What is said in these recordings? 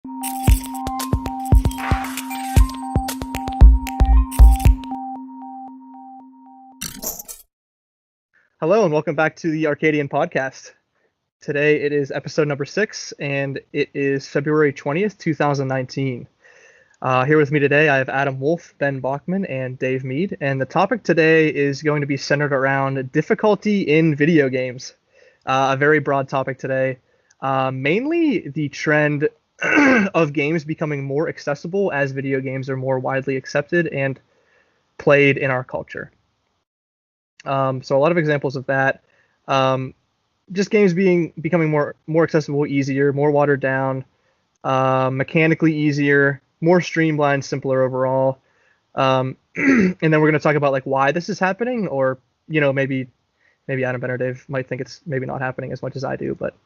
Hello and welcome back to the Arcadian podcast. Today it is episode number 6 and it is February 20th, 2019. Here with me today I have Adam Wolf, Ben Bachman, and Dave Mead, and the topic today is going to be centered around difficulty in video games. A very broad topic today. Mainly the trend of games becoming more accessible as video games are more widely accepted and played in our culture. So a lot of examples of that. Just games becoming more accessible, easier, more watered down, mechanically easier, more streamlined, simpler overall. And then we're going to talk about like why this is happening, or maybe Adam, Ben, or Dave might think it's maybe not happening as much as I do, but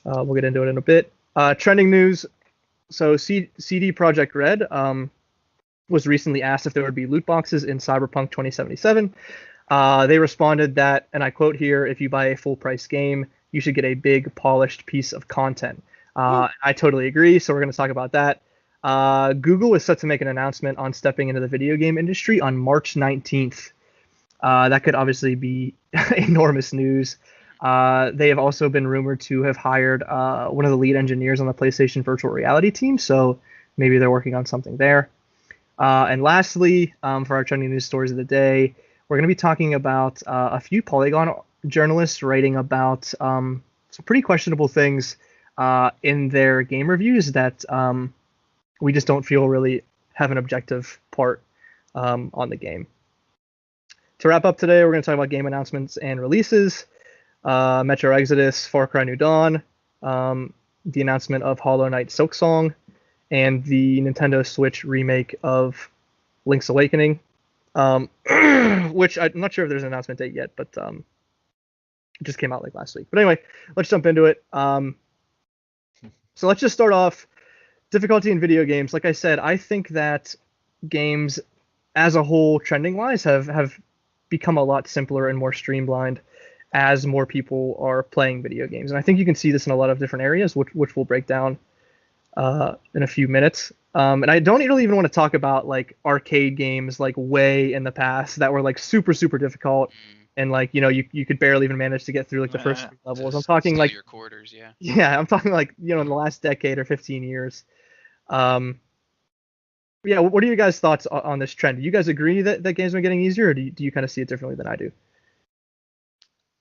we'll get into it in a bit. Trending news. So CD Projekt Red was recently asked if there would be loot boxes in Cyberpunk 2077. They responded that, and I quote here, "If you buy a full price game, you should get a big polished piece of content." I totally agree, so we're going to talk about that. Google is set to make an announcement on stepping into the video game industry on March 19th. That could obviously be enormous news. They have also been rumored to have hired one of the lead engineers on the PlayStation virtual reality team, so maybe they're working on something there. And lastly, for our trending news stories of the day, we're going to be talking about a few Polygon journalists writing about some pretty questionable things in their game reviews that we just don't feel really have an objective part on the game. To wrap up today, we're going to talk about game announcements and releases, Metro Exodus, Far Cry New Dawn, the announcement of Hollow Knight Silksong, and the Nintendo Switch remake of Link's Awakening. Which I'm not sure if there's an announcement date yet, but it just came out like last week. But anyway, let's jump into it. So let's just start off. Difficulty in video games. Like I said, I think that games as a whole, trending wise, have become a lot simpler and more streamlined as more people are playing video games. And I think you can see this in a lot of different areas, which we'll break down in a few minutes. And I don't really even want to talk about like arcade games like way in the past that were like super difficult, and like you could barely even manage to get through like the first 3 levels. I'm talking like your quarters, yeah. Yeah, I'm talking like in the last decade or 15 years. Yeah, what are your guys' thoughts on this trend? Do you guys agree that games are getting easier, or do you kind of see it differently than I do?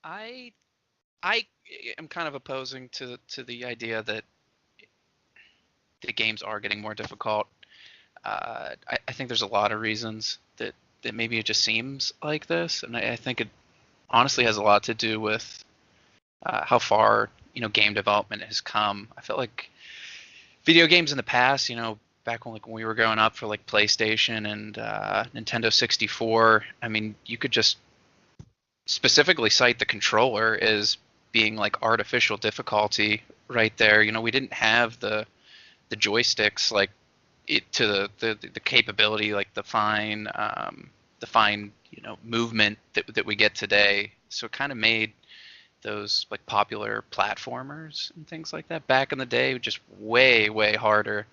I am kind of opposing to the idea that the games are getting more difficult. I think there's a lot of reasons that maybe it just seems like this, and I think it honestly has a lot to do with how far game development has come. I feel like video games in the past, back when we were growing up for like PlayStation and Nintendo 64, I mean, you could just specifically cite the controller as being like artificial difficulty right there. We didn't have the joysticks like it to the capability, like the fine movement that we get today. So it kind of made those like popular platformers and things like that back in the day just way harder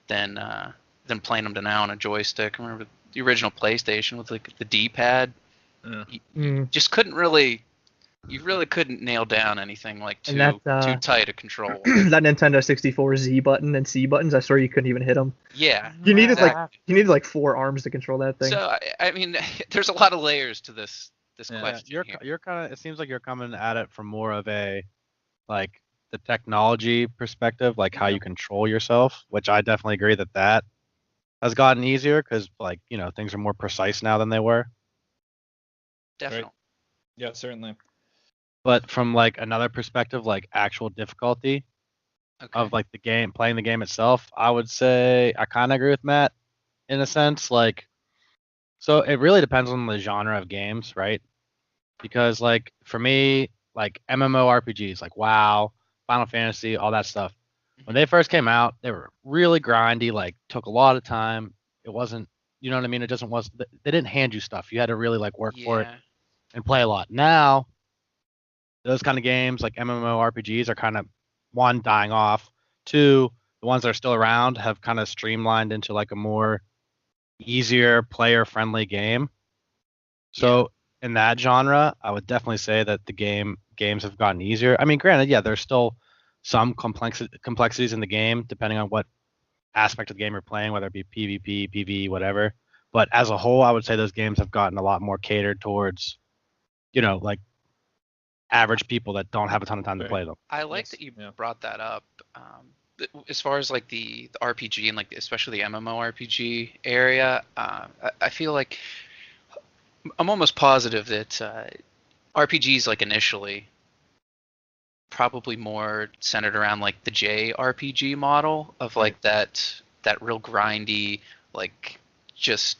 than playing them now on a joystick. I remember the original PlayStation with like the D-pad. You just couldn't really. You really couldn't nail down anything like too tight a control. That Nintendo 64 Z button and C buttons, I swear you couldn't even hit them. Yeah, you needed like 4 arms to control that thing. So I mean, there's a lot of layers to this question. You're kind of. It seems like you're coming at it from more of a like the technology perspective, like how you control yourself, which I definitely agree that has gotten easier because like things are more precise now than they were. Definitely. Right. Yeah, certainly. But from like another perspective, like actual difficulty of like the game, playing the game itself, I would say I kind of agree with Matt in a sense. Like, so it really depends on the genre of games, right? Because like for me, like MMORPGs, like WoW, Final Fantasy, all that stuff, when they first came out, they were really grindy, like took a lot of time. It wasn't, you know what I mean? They didn't hand you stuff. You had to really like work for it and play a lot. Now, those kind of games like MMORPGs are kind of, one, dying off. 2, the ones that are still around have kind of streamlined into like a more easier player-friendly game. So in that genre, I would definitely say that the games have gotten easier. I mean, granted, yeah, there's still some complexities in the game depending on what aspect of the game you're playing, whether it be PvP, PvE, whatever. But as a whole, I would say those games have gotten a lot more catered towards, like average people that don't have a ton of time to play them. I like that you brought that up. As far as like the RPG and like especially the MMORPG area, I feel like I'm almost positive that RPGs like initially probably more centered around like the JRPG model of like that real grindy, like just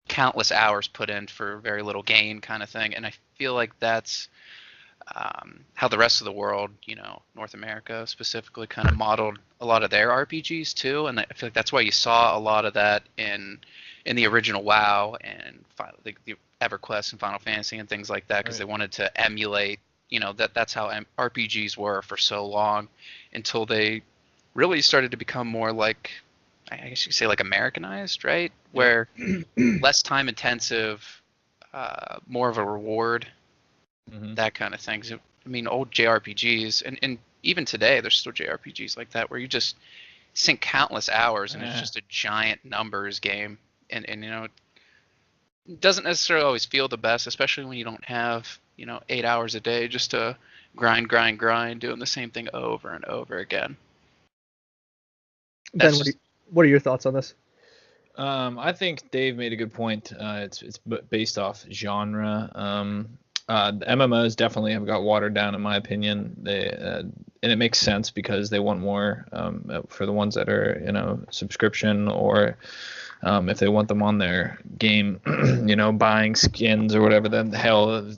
countless hours put in for very little gain kind of thing. And I feel like that's how the rest of the world, North America specifically, kind of modeled a lot of their RPGs too. And I feel like that's why you saw a lot of that in the original WoW and the EverQuest and Final Fantasy and things like that, because they wanted to emulate, that's how RPGs were for so long, until they really started to become more like, I guess you could say like Americanized, right? Where less time intensive, more of a reward, that kind of things. I mean, old JRPGs, and even today, there's still JRPGs like that, where you just sink countless hours, and it's just a giant numbers game. And it doesn't necessarily always feel the best, especially when you don't have, 8 hours a day just to grind, doing the same thing over and over again. Ben, what are your thoughts on this? I think Dave made a good point. It's based off genre. The MMOs definitely have got watered down, in my opinion. And it makes sense because they want more for the ones that are, subscription, or if they want them on their game, buying skins or whatever the hell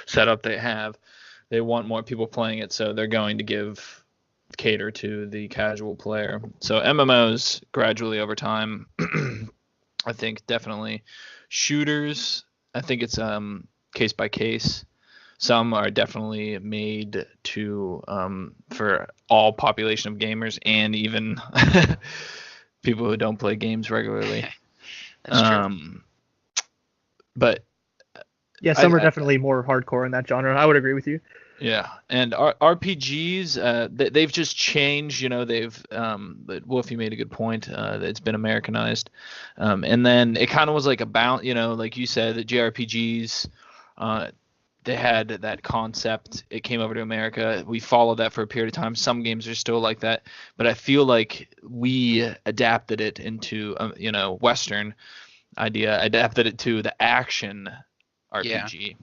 setup they have. They want more people playing it, so they're going to cater to the casual player. So MMOs gradually over time, I think definitely. Shooters, I think it's case by case. Some are definitely made to for all population of gamers, and even people who don't play games regularly. That's true. But yeah, some are definitely more hardcore in that genre. I would agree with you. Yeah, and RPGs, they've just changed. They've Wolfie made a good point. It's been Americanized, and then it kind of was like about, like you said, the JRPGs. They had that concept. It came over to America. We followed that for a period of time. Some games are still like that, but I feel like we adapted it into, Western idea, adapted it to the action RPG. Yeah.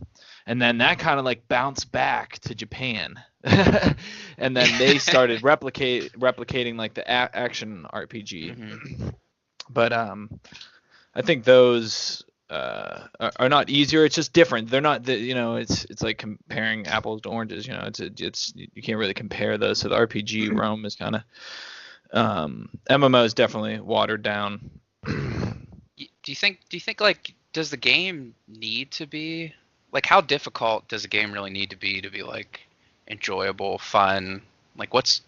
And then that kind of like bounced back to Japan. And then they started replicating like the action RPG. Mm-hmm. But I think those are not easier. It's just different. They're not it's like comparing apples to oranges. It's you can't really compare those. So the RPG realm is kind of MMO is definitely watered down. Do you think like, does the game need to be like, how difficult does a game really need to be like enjoyable, fun? Like what's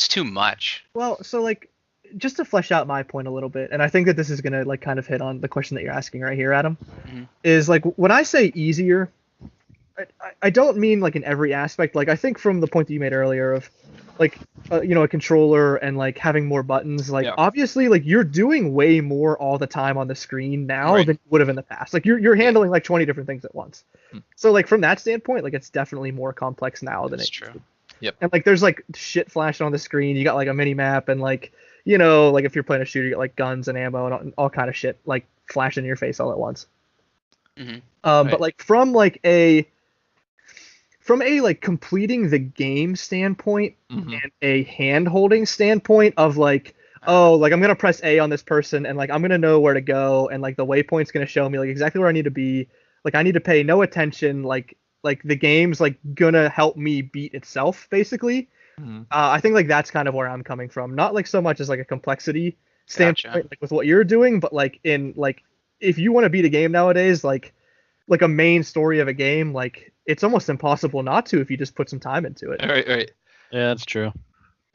too much? Well, so like, just to flesh out my point a little bit, and I think that this is gonna like kind of hit on the question that you're asking right here, Adam, is like, when I say easier, I don't mean like in every aspect. Like, I think from the point that you made earlier of like a controller and like having more buttons, like obviously like you're doing way more all the time on the screen now than you would have in the past. Like you're handling like 20 different things at once. So like from that standpoint, like it's definitely more complex now than it's true. Yep. And like there's like shit flashing on the screen. You got like a mini map, and like like if you're playing a shooter, you got like guns and ammo and all kind of shit like flashing in your face all at once. But like from a like completing the game standpoint and a hand holding standpoint of like, like I'm gonna press A on this person and like I'm gonna know where to go, and like the waypoint's gonna show me like exactly where I need to be. Like I need to pay no attention. Like the game's like gonna help me beat itself basically. I think like that's kind of where I'm coming from. Not like so much as like a complexity standpoint, like with what you're doing, but like in like if you want to beat a game nowadays, like a main story of a game, like it's almost impossible not to if you just put some time into it. Right. Yeah, that's true.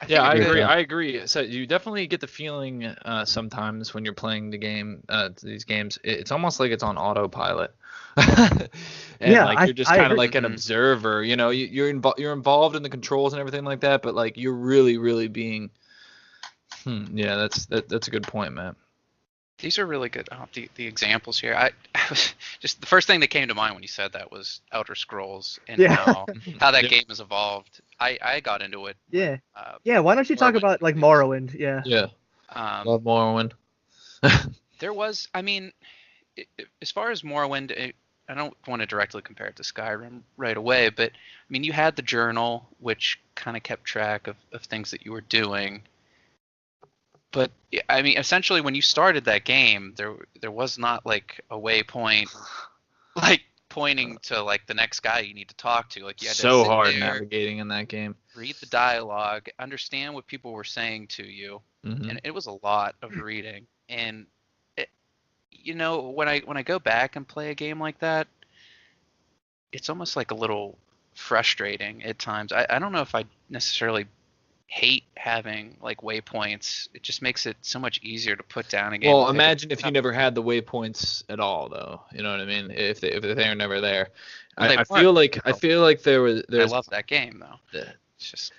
Yeah, I think agree. Yeah. I agree. So you definitely get the feeling sometimes when you're playing the game, these games, it's almost like it's on autopilot, and Yeah, like you're just I kind of agree. like an Mhm. observer. You know, you're involved in the controls and everything like that, but like you're really being. Yeah, that's a good point, Matt. These are really good. The examples here. I was just the first thing that came to mind when you said that was Elder Scrolls and Yeah. how that Yeah. game has evolved. I got into it. Yeah. Uh, Yeah, why don't you talk Morrowind about like released. Morrowind? Yeah. Yeah, love Um, Morrowind. there was, I mean, as far as Morrowind, I don't want to directly compare it to Skyrim right away, but I mean, you had the journal, which kind of kept track of things that you were doing. But I mean, essentially, when you started that game, there was not like a waypoint, like pointing to like the next guy you need to talk to. Like you had to So sit hard there, navigating in that game. read the dialogue, understand what people were saying to you, Hmm. and it was a lot of reading. And it, when I go back and play a game like that, it's almost like a little frustrating at times. I don't know if I necessarily hate having like waypoints. It just makes it so much easier to put down a game. Well, imagine if you never had the waypoints at all, though. You know what I mean? If they were never there, Well, they I feel weren't. like I there's love that game though. the- It's just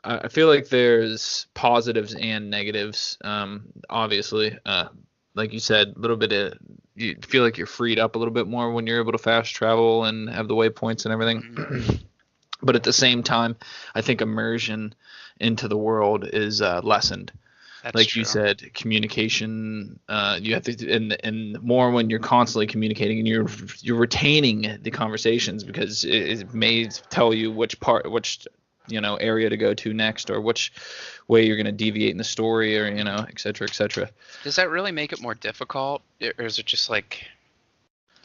I feel like there's positives and negatives. Obviously, like you said, a little bit of you feel like you're freed up a little bit more when you're able to fast travel and have the waypoints and everything. But at the same time, I think immersion into the world is lessened. that's Like true. you said, communication. You have to, and more when you're constantly communicating and you're retaining the conversations because it may tell you which area to go to next or which way you're going to deviate in the story or et cetera, et cetera. Does that really make it more difficult, or is it just like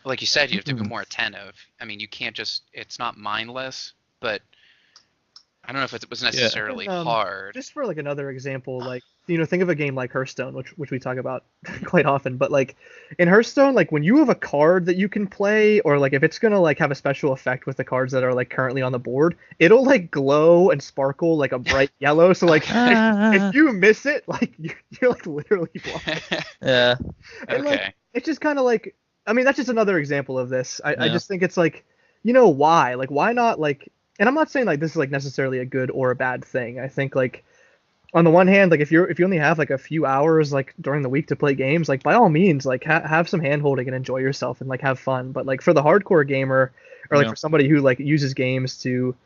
you said, you have to be more attentive? I mean, you can't just. It's not mindless, but I don't know if it was necessarily hard. Just for like another example, like think of a game like Hearthstone, which we talk about quite often. But like in Hearthstone, like when you have a card that you can play, or like if it's gonna like have a special effect with the cards that are like currently on the board, it'll like glow and sparkle like a bright yellow. So like if you miss it, like you're like literally blind. Yeah. And like Okay. it's just kind of like, I mean, that's just another example of this. I Yeah. just think it's like, why? Like why not like, and I'm not saying like this is like necessarily a good or a bad thing. I think like on the one hand, like if you only have like a few hours like during the week to play games, like by all means, like have some hand holding and enjoy yourself and like have fun. But like for the hardcore gamer or like Yeah. for somebody who like uses games to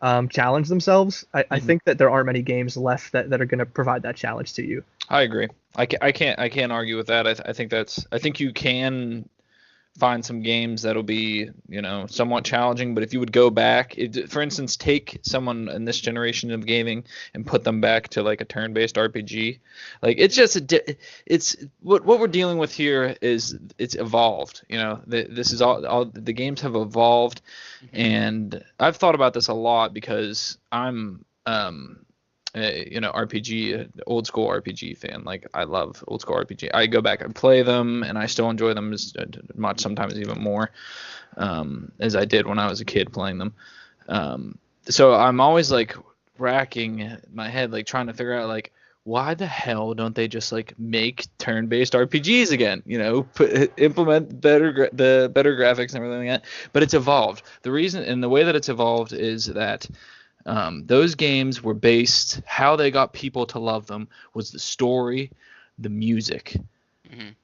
challenge themselves, I think that there aren't many games left that are going to provide that challenge to you. I agree. I can't argue with that. I think you can find some games that'll be somewhat challenging, but if you would go back, for instance, take someone in this generation of gaming and put them back to like a turn-based RPG, like it's just it's what we're dealing with here is it's evolved. This is all the games have evolved, and I've thought about this a lot because I'm RPG, old school RPG fan. Like I love old school RPG. I go back and play them, and I still enjoy them as much, sometimes even more, as I did when I was a kid playing them. So I'm always like racking my head, like trying to figure out like why the hell don't they just like make turn-based RPGs again? Implement the better graphics and everything like that. But it's evolved. The reason and the way that it's evolved is that. Those games were based, how they got people to love them was the story, the music. Mhm.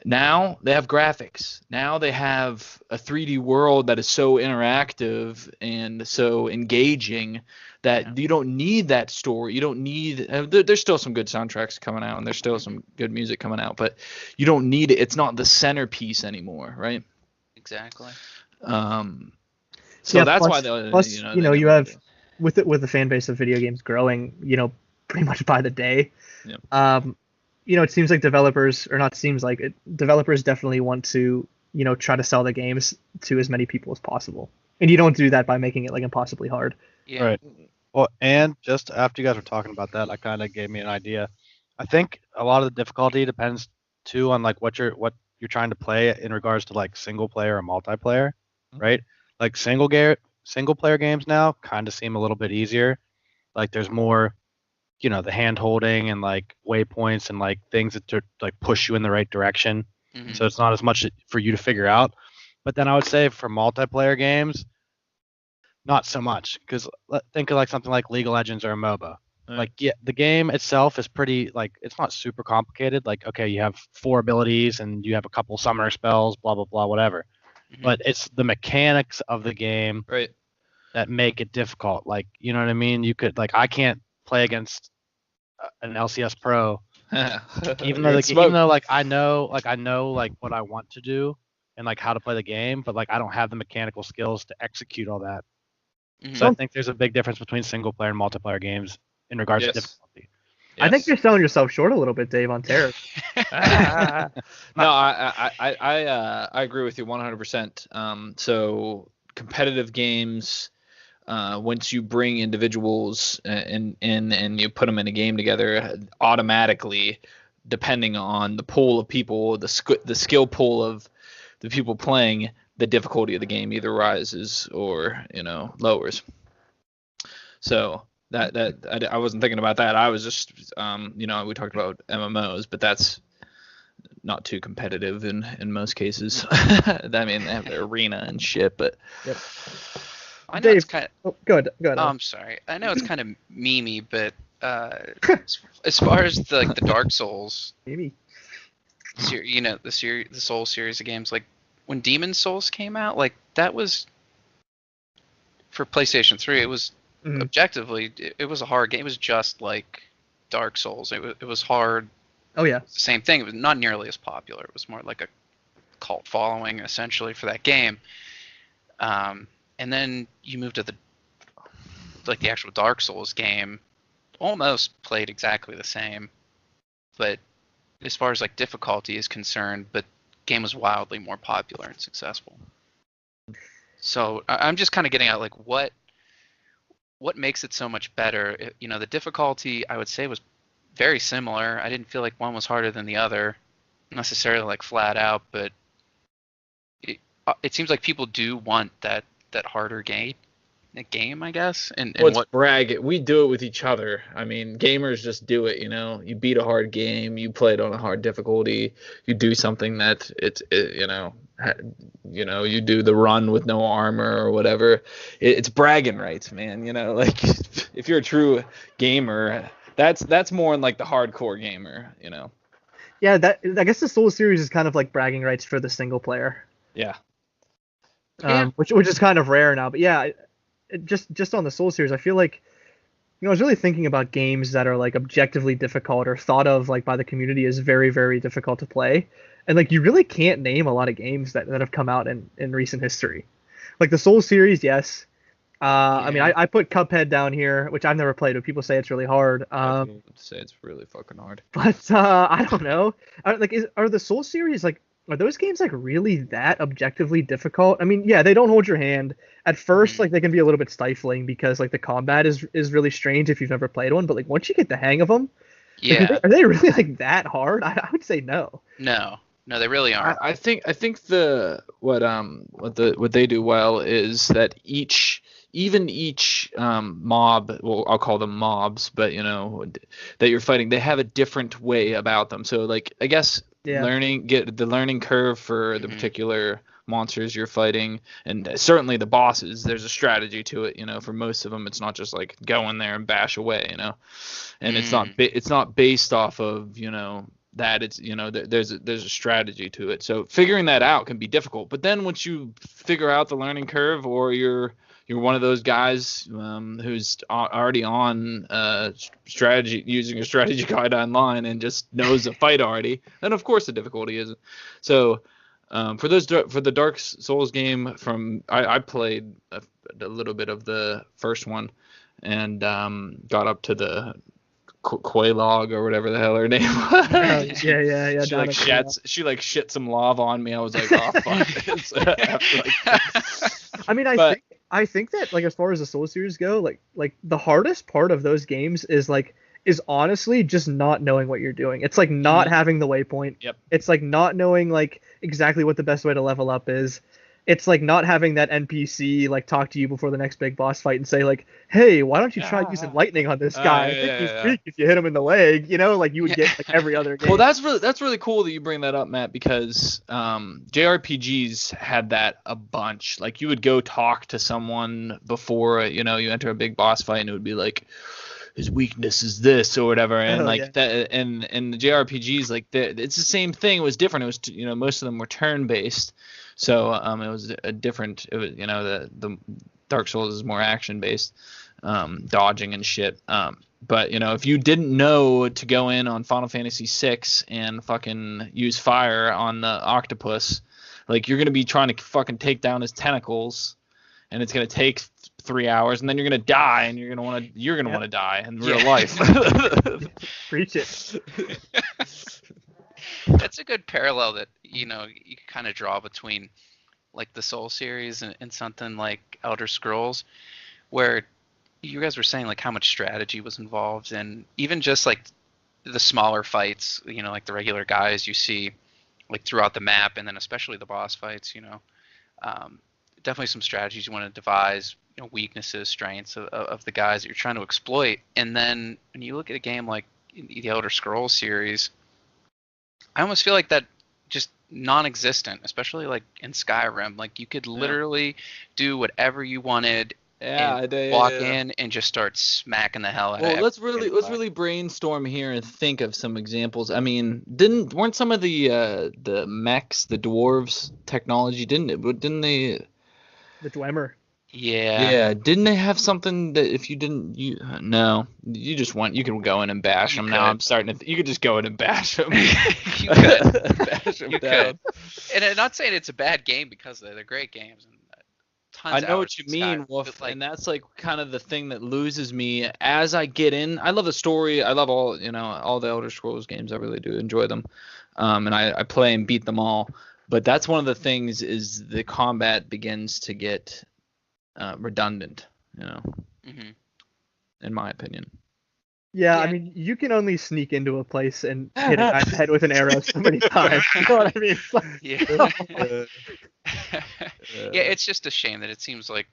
Now they have graphics. Now they have a 3D world that is so interactive and so engaging that you don't need that story. You don't need. There's still some good soundtracks coming out and there's still some good music coming out, but you don't need it. It's not the centerpiece anymore, right? Exactly. So Yeah, that's plus- why plus, they you never have did. with the fan base of video games growing, pretty much by the day. Yeah. It seems like developers developers definitely want to, try to sell the games to as many people as possible. And you don't do that by making it like impossibly hard. Yeah. Right. Well, and just after you guys were talking about that, that kind of gave me an idea. I think a lot of the difficulty depends too on like what you're trying to play in regards to like single player or multiplayer, right? Like single player games now kind of seem a little bit easier. Like there's more the hand holding and like waypoints and like things that to like push you in the right direction. Mhm. So it's not as much for you to figure out. But then I would say for multiplayer games, not so much, because think of like something like League of Legends or a MOBA. Like, yeah, the game itself is pretty, like, it's not super complicated. Like, okay, you have 4 abilities and you have a couple summoner spells, blah blah blah, whatever. Mhm. But it's the mechanics of the game Right. that make it difficult. Like, you know what I mean? You could, like, I can't play against an LCS pro, even though like I know like what I want to do and like how to play the game, but like I don't have the mechanical skills to execute all that. Mhm. So I think there's a big difference between single player and multiplayer games in regards to difficulty. I think you're selling yourself short a little bit, Dave, on Terror. No, I agree with you 100%. So competitive games, once you bring individuals in and you put them in a game together, automatically, depending on the pool of people, the skill pool of the people playing, the difficulty of the game either rises or lowers. So that I wasn't thinking about that. I was just we talked about MMOs, but that's not too competitive in most cases. I mean, they have their arena and shit, but Yep. I know Dave, it's kind of. Go ahead. Oh, I'm sorry. I know it's kind of memey, but as far as the Dark Souls, Maybe. the Souls series of games, like when Demon Souls came out, like that was for PlayStation 3. It was objectively, it was a hard game. It was just like Dark Souls. It was hard. Oh yeah. Same thing. It was not nearly as popular. It was more like a cult following essentially for that game. And then you move to the actual Dark Souls game, almost played exactly the same, but as far as like difficulty is concerned, but game was wildly more popular and successful. So I'm just kind of getting at like what makes it so much better. The difficulty I would say was very similar. I didn't feel like one was harder than the other, necessarily like flat out, but it seems like people do want that harder game, I guess. And it's brag. We do it with each other. I mean, gamers just do it. You beat a hard game, you play it on a hard difficulty, you do something that you do the run with no armor or whatever. It's bragging rights, man. Like if you're a true gamer, that's more in like the hardcore gamer. Yeah, I guess the Souls series is kind of like bragging rights for the single player. Yeah. Which is kind of rare now, but yeah, just on the Souls series, I feel like, I was really thinking about games that are like objectively difficult or thought of like by the community as very, very difficult to play, and like you really can't name a lot of games that have come out in recent history. Like the Souls series, yes. I mean, I put Cuphead down here, which I've never played, but people say it's really hard. I would say it's really fucking hard. But I don't know. Are the Souls series like? Are those games like really that objectively difficult? I mean, yeah, they don't hold your hand. At first, like they can be a little bit stifling because like the combat is really strange if you've never played one. But like once you get the hang of them, yeah, like, are they really like that hard? I would say no. No, they really aren't. I think what they do well is that each mob, well, I'll call them mobs, but that you're fighting, they have a different way about them. So like I guess. Yeah. Get the learning curve for the particular monsters you're fighting, and certainly the bosses. There's a strategy to it, For most of them, it's not just like go in there and bash away, And it's not based off of that. It's there's a strategy to it. So figuring that out can be difficult. But then once you figure out the learning curve, or you're one of those guys who's already on strategy, using a strategy guide online and just knows the fight already, then of course the difficulty is. So for the Dark Souls game, I played a little bit of the first one and got up to the Quaylog or whatever the hell her name was. Yeah. She shit some lava on me. I was like, oh fuck. I mean, I think that like as far as the Souls series go, like the hardest part of those games is honestly just not knowing what you're doing. It's like not having the waypoint. Yep. It's like not knowing like exactly what the best way to level up is. it's like not having that NPC like talk to you before the next big boss fight and say like, hey, why don't you try using lightning on this guy? I think he's weak if you hit him in the leg, you know, like you would get like every other game. Well, that's really cool that you bring that up, Matt, because JRPGs had that a bunch. Like you would go talk to someone before you enter a big boss fight, and it would be like, his weakness is this or whatever, and that, and the JRPGs, like it's the same thing. It was different. It was most of them were turn based, so it was a different. It was the Dark Souls is more action based, dodging and shit. But if you didn't know to go in on Final Fantasy VI and fucking use fire on the octopus, like you're gonna be trying to fucking take down his tentacles, and it's gonna take 3 hours, and then you're gonna die, and you're gonna want to die in real life. Preach it. That's a good parallel that you kind of draw between like the Soul series and something like Elder Scrolls, where you guys were saying like how much strategy was involved, and even just like the smaller fights, like the regular guys you see like throughout the map, and then especially the boss fights, definitely some strategies you want to devise, weaknesses, strengths of the guys that you're trying to exploit. And then when you look at a game like the Elder Scrolls series, I almost feel like that just non-existent, especially like in Skyrim. Like you could literally do whatever you wanted. Walk in and just start smacking the hell out of it. Well, let's really brainstorm here and think of some examples. I mean, weren't some of the mechs, the dwarves technology, didn't they? The Dwemer. Yeah. Didn't they have something that if you didn't, you can go in and bash them. Now I'm starting to. You could just go in and bash them. You could. Bash them down. And I'm not saying it's a bad game because they're great games. And I know what you mean, Wolf, and that's like kind of the thing that loses me as I get in. I love the story. I love all the Elder Scrolls games. I really do enjoy them, and I play and beat them all. But that's one of the things is the combat begins to get redundant, in my opinion. Yeah, I mean, you can only sneak into a place and hit a guy's head with an arrow so many times. You know what I mean? Yeah, it's just a shame that it seems like,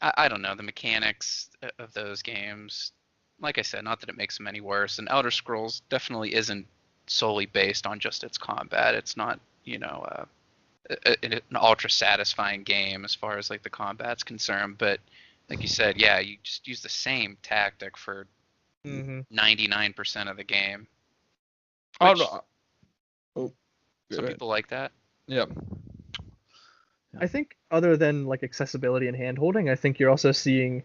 I don't know, the mechanics of those games, like I said, not that it makes them any worse. And Elder Scrolls definitely isn't solely based on just its combat. It's not, an ultra satisfying game as far as like the combat's concerned. But like you said, yeah, you just use the same tactic for 99% of the game. Some people like that. Yep. I think other than like accessibility and handholding, I think you're also seeing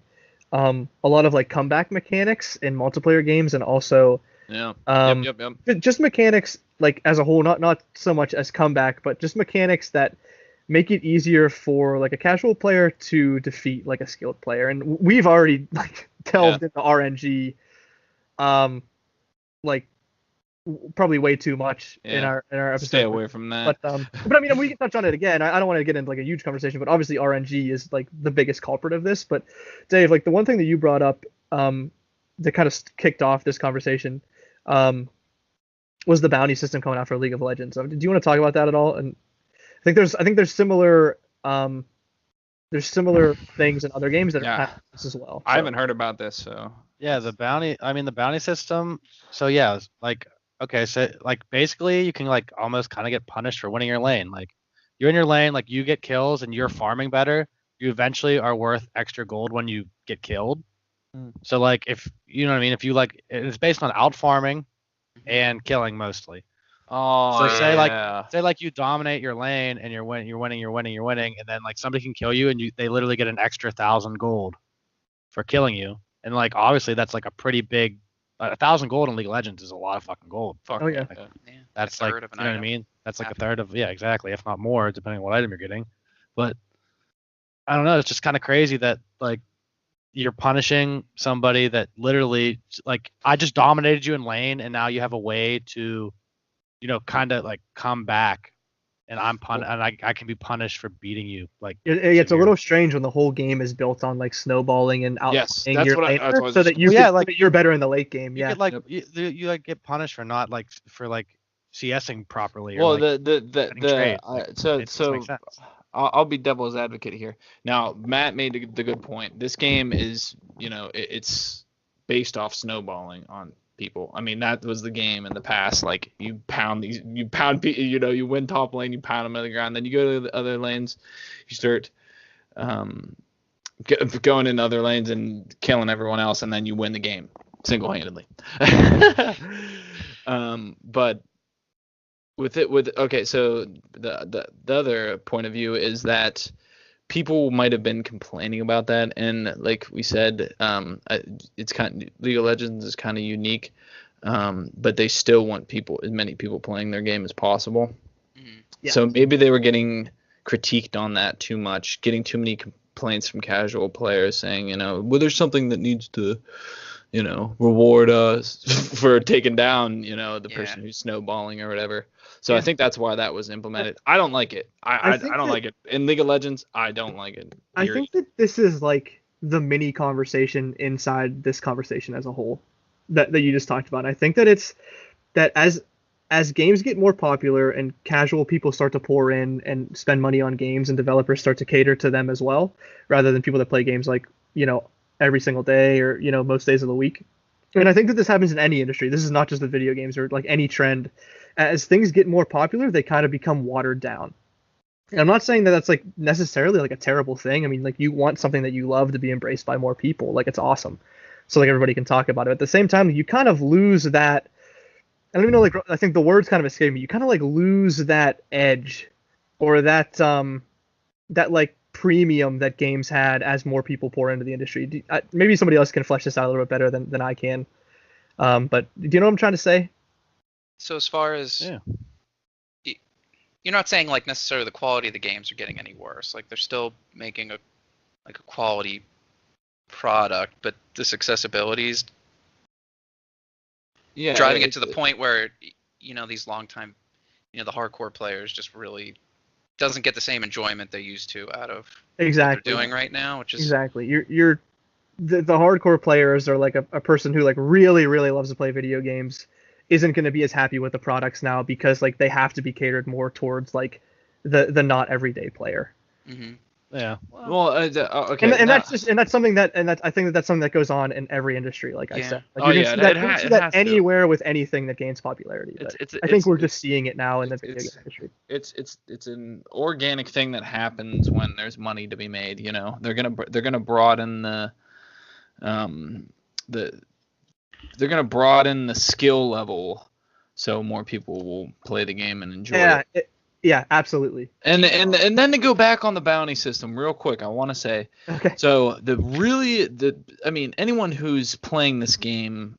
a lot of like comeback mechanics in multiplayer games, and also just mechanics like as a whole, not so much as comeback, but just mechanics that make it easier for like a casual player to defeat like a skilled player. And we've already like delved into RNG like probably way too much in our episode. Stay away from that. But I mean, we can touch on it again. I don't want to get into like a huge conversation, but obviously RNG is like the biggest culprit of this. But Dave, like the one thing that you brought up that kind of kicked off this conversation was the bounty system coming out for League of Legends. Do you want to talk about that at all? And I think there's similar things in other games that are this as well. I haven't heard about this, so yeah, the bounty system. So yeah, like okay, so like basically you can like almost kind of get punished for winning your lane. Like you're in your lane, like you get kills and you're farming better, you eventually are worth extra gold when you get killed. So like if you know what I mean, if you like, it's based on out farming and killing mostly. So say like you dominate your lane and you're winning, and then like somebody can kill you and they literally get an extra 1,000 gold for killing you. And like obviously that's like a pretty big 1,000 gold in League of Legends is a lot of fucking gold. Yeah. Like, that's like, you know what I mean? That's like a third of, exactly, if not more, depending on what item you're getting. But I don't know, it's just kind of crazy that like you're punishing somebody that literally like I just dominated you in lane and now you have a way to, kind of like come back and and I can be punished for beating you. Like it's a little strange when the whole game is built on like snowballing and out your laner so that you're better in the late game. You like get punished for not for CSing properly. Well, or, so I'll be devil's advocate here. Now, Matt made the good point. This game is, it's based off snowballing on people. I mean, that was the game in the past. Like, you win top lane, you pound them on the ground, then you go to the other lanes, you start going in other lanes and killing everyone else, and then you win the game single-handedly. But so the other point of view is that people might have been complaining about that, and like we said, it's League of Legends is kind of unique, but they still want as many people playing their game as possible. Mm-hmm. Yeah. So maybe they were getting critiqued on that too much, getting too many complaints from casual players saying, well, there's something that needs to, reward us for taking down, the person who's snowballing or whatever. So I think that's why that was implemented. I don't like it. I don't like it. In League of Legends, I don't like it. I think that this is like the mini conversation inside this conversation as a whole that you just talked about. I think that it's that as games get more popular and casual people start to pour in and spend money on games and developers start to cater to them as well, rather than people that play games like, every single day or, most days of the week. And I think that this happens in any industry. This is not just the video games or like any trend. As things get more popular, they kind of become watered down. And I'm not saying that that's like necessarily like a terrible thing. I mean, like you want something that you love to be embraced by more people. Like it's awesome. So like everybody can talk about it. At the same time, you kind of lose that. I don't even know, like I think the word's kind of escaping me. You kind of like lose that edge or that like premium that games had as more people pour into the industry. Maybe somebody else can flesh this out a little bit better than I can. But do you know what I'm trying to say? So as far as you're not saying like necessarily the quality of the games are getting any worse. Like they're still making a quality product, but this accessibility is driving it to the point where these long time the hardcore players just really doesn't get the same enjoyment they used to out of what they're doing right now, which is exactly the hardcore players are like a person who like really really loves to play video games isn't going to be as happy with the products now because like they have to be catered more towards like the not everyday player. Mm-hmm. Yeah. Well, okay. And that's something that I think that's something that goes on in every industry. Like I said, like you can see that anywhere with anything that gains popularity. I think we're just seeing it now in the video game industry. It's an organic thing that happens when there's money to be made. They're gonna broaden they're gonna broaden the skill level, so more people will play the game and enjoy it. Yeah, absolutely. And then to go back on the bounty system real quick, I want to say, okay. So anyone who's playing this game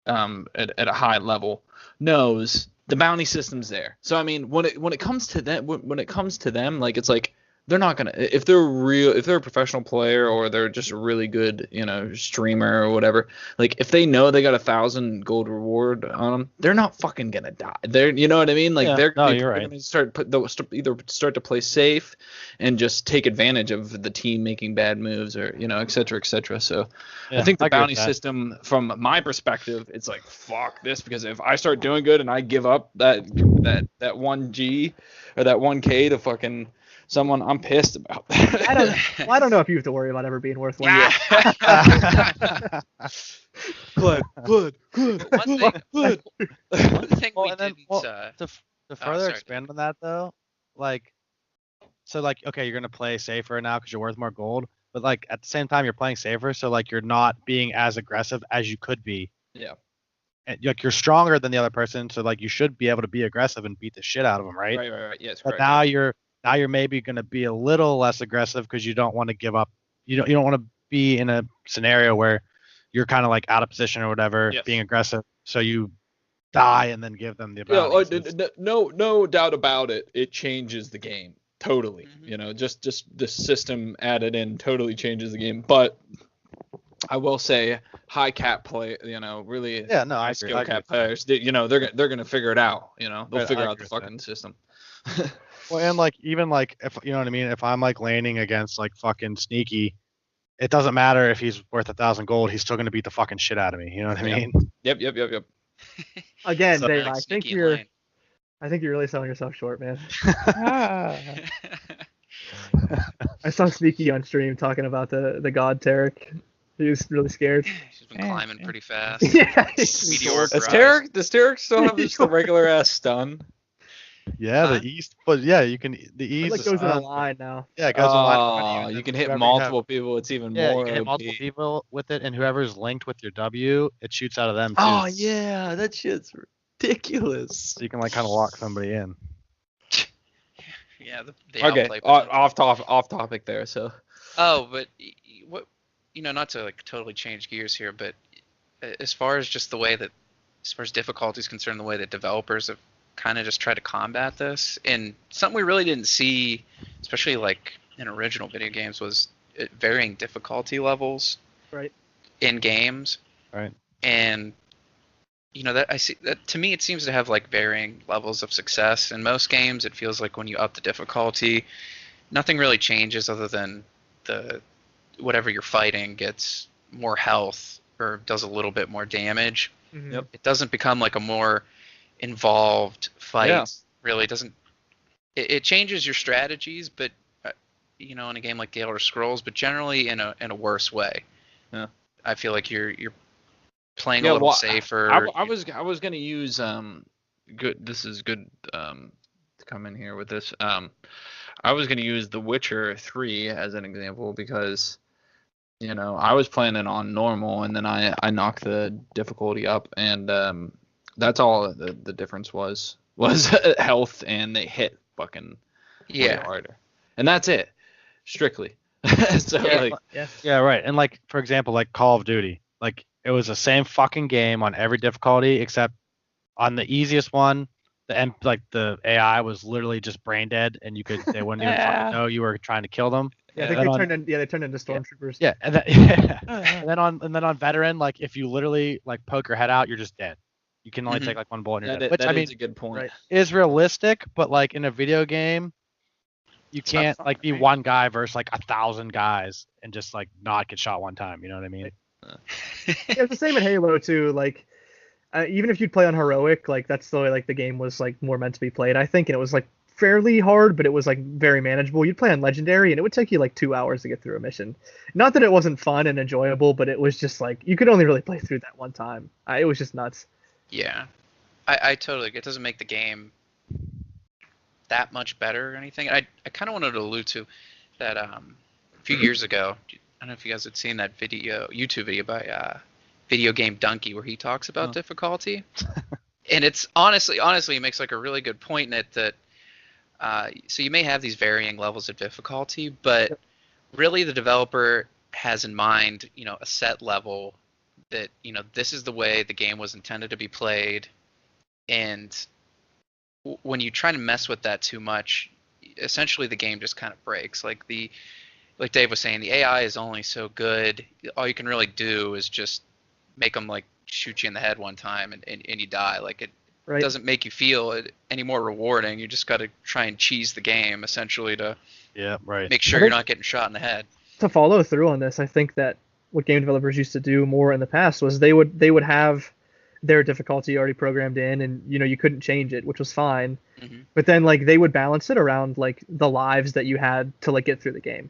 at a high level knows the bounty system's there. So I mean, when it comes to them, like it's like they're not gonna if they're a professional player or they're just a really good streamer or whatever. Like if they know they got 1,000 gold reward on them, they're not fucking gonna die. They're what I mean. Like they're gonna either start to play safe and just take advantage of the team making bad moves or et cetera, et cetera. So I think the bounty system, from my perspective, it's like fuck this, because if I start doing good and I give up that 1G or that 1K to fucking someone, I'm pissed about that. I don't know if you have to worry about ever being worth one. Good. One thing we didn't. To further expand on that though, okay, you're gonna play safer now because you're worth more gold, but like at the same time you're playing safer, so like you're not being as aggressive as you could be. Yeah. And, like you're stronger than the other person, so like you should be able to be aggressive and beat the shit out of them, right? Right. Yes. But now you're maybe going to be a little less aggressive because you don't want to give up. You don't want to be in a scenario where you're kind of like out of position or whatever, being aggressive. So you die and then give them the bounty. No doubt about it. It changes the game totally. Mm-hmm. Just the system added in totally changes the game. But I will say, high cap play, really high skill cap players, they're gonna figure it out. They'll figure out the fucking system. Well, and like even like if you know what I mean, if I'm like laning against like fucking Sneaky, it doesn't matter if he's worth 1,000 gold, he's still gonna beat the fucking shit out of me. You know what I mean? Yep. Again, Dave, I think you're really selling yourself short, man. I saw Sneaky on stream talking about the god Tarek. He was really scared. She's been climbing pretty fast. Yeah. Meteoric Does rise. Tarek still have just the regular ass stun? Yeah, Huh? the east, but yeah, you can the It east like goes in a line now. Yeah, it goes in line. Oh, you can hit multiple people. It's even Yeah, more you can hit OP. multiple people with it, and whoever's linked with your W, it shoots out of them too. Oh yeah, that shit's ridiculous. So you can like kind of lock somebody in. Yeah, they Okay, outplay potential. off topic there. So. Oh, but what, not to like totally change gears here, but as far as just the way that, as far as difficulty is concerned, the way that developers have kind of just tried to combat this, and something we really didn't see, especially like in original video games, was varying difficulty levels. Right. In games. Right. And that I see that, to me, it seems to have like varying levels of success. In most games, it feels like when you up the difficulty, nothing really changes other than whatever you're fighting gets more health or does a little bit more damage. Mhm. Yep. It doesn't become like a more involved fight. Yeah. Really, it doesn't. It changes your strategies, but in a game like The Elder Scrolls, but generally in a worse way. Yeah. I feel like you're playing a little safer. I was gonna use good. This is good to come in here with this. I was gonna use The Witcher 3 as an example because I was playing it on normal and then I knocked the difficulty up and that's all the difference was health and they hit fucking way harder and that's it strictly. So yeah, right. And like for example, like Call of Duty, like it was the same fucking game on every difficulty except on the easiest one, the AI was literally just brain dead, and they wouldn't even fucking know you were trying to kill them. Yeah, I think they turned into stormtroopers. Yeah, and then on veteran, like if you literally like poke your head out, you're just dead. You can only take like one bullet and you're dead. Which is a good point. Is realistic, but like in a video game, you can't like be one guy versus like 1,000 guys and just like not get shot one time. You know what I mean? It's the same in Halo too. Like even if you'd play on heroic, like that's the way like the game was like more meant to be played, I think, and it was like fairly hard, but it was like very manageable. You'd play on legendary, and it would take you like 2 hours to get through a mission. Not that it wasn't fun and enjoyable, but it was just like you could only really play through that one time. It was just nuts. Yeah, I totally. It doesn't make the game that much better or anything. I kind of wanted to allude to that a few years ago. I don't know if you guys had seen that YouTube video by Video Game Donkey, where he talks about difficulty. And it's honestly, he makes like a really good point in it that so you may have these varying levels of difficulty, but really the developer has in mind, a set level that, this is the way the game was intended to be played. And when you try to mess with that too much, essentially the game just kind of breaks. Like Dave was saying, the AI is only so good. All you can really do is just make them like shoot you in the head one time and you die. Like it doesn't make you feel it any more rewarding. You just got to try and cheese the game essentially to make sure you're not getting shot in the head. To follow through on this, I think that what game developers used to do more in the past was they would have their difficulty already programmed in, and you couldn't change it, which was fine. Mm-hmm. But then like they would balance it around like the lives that you had to like get through the game.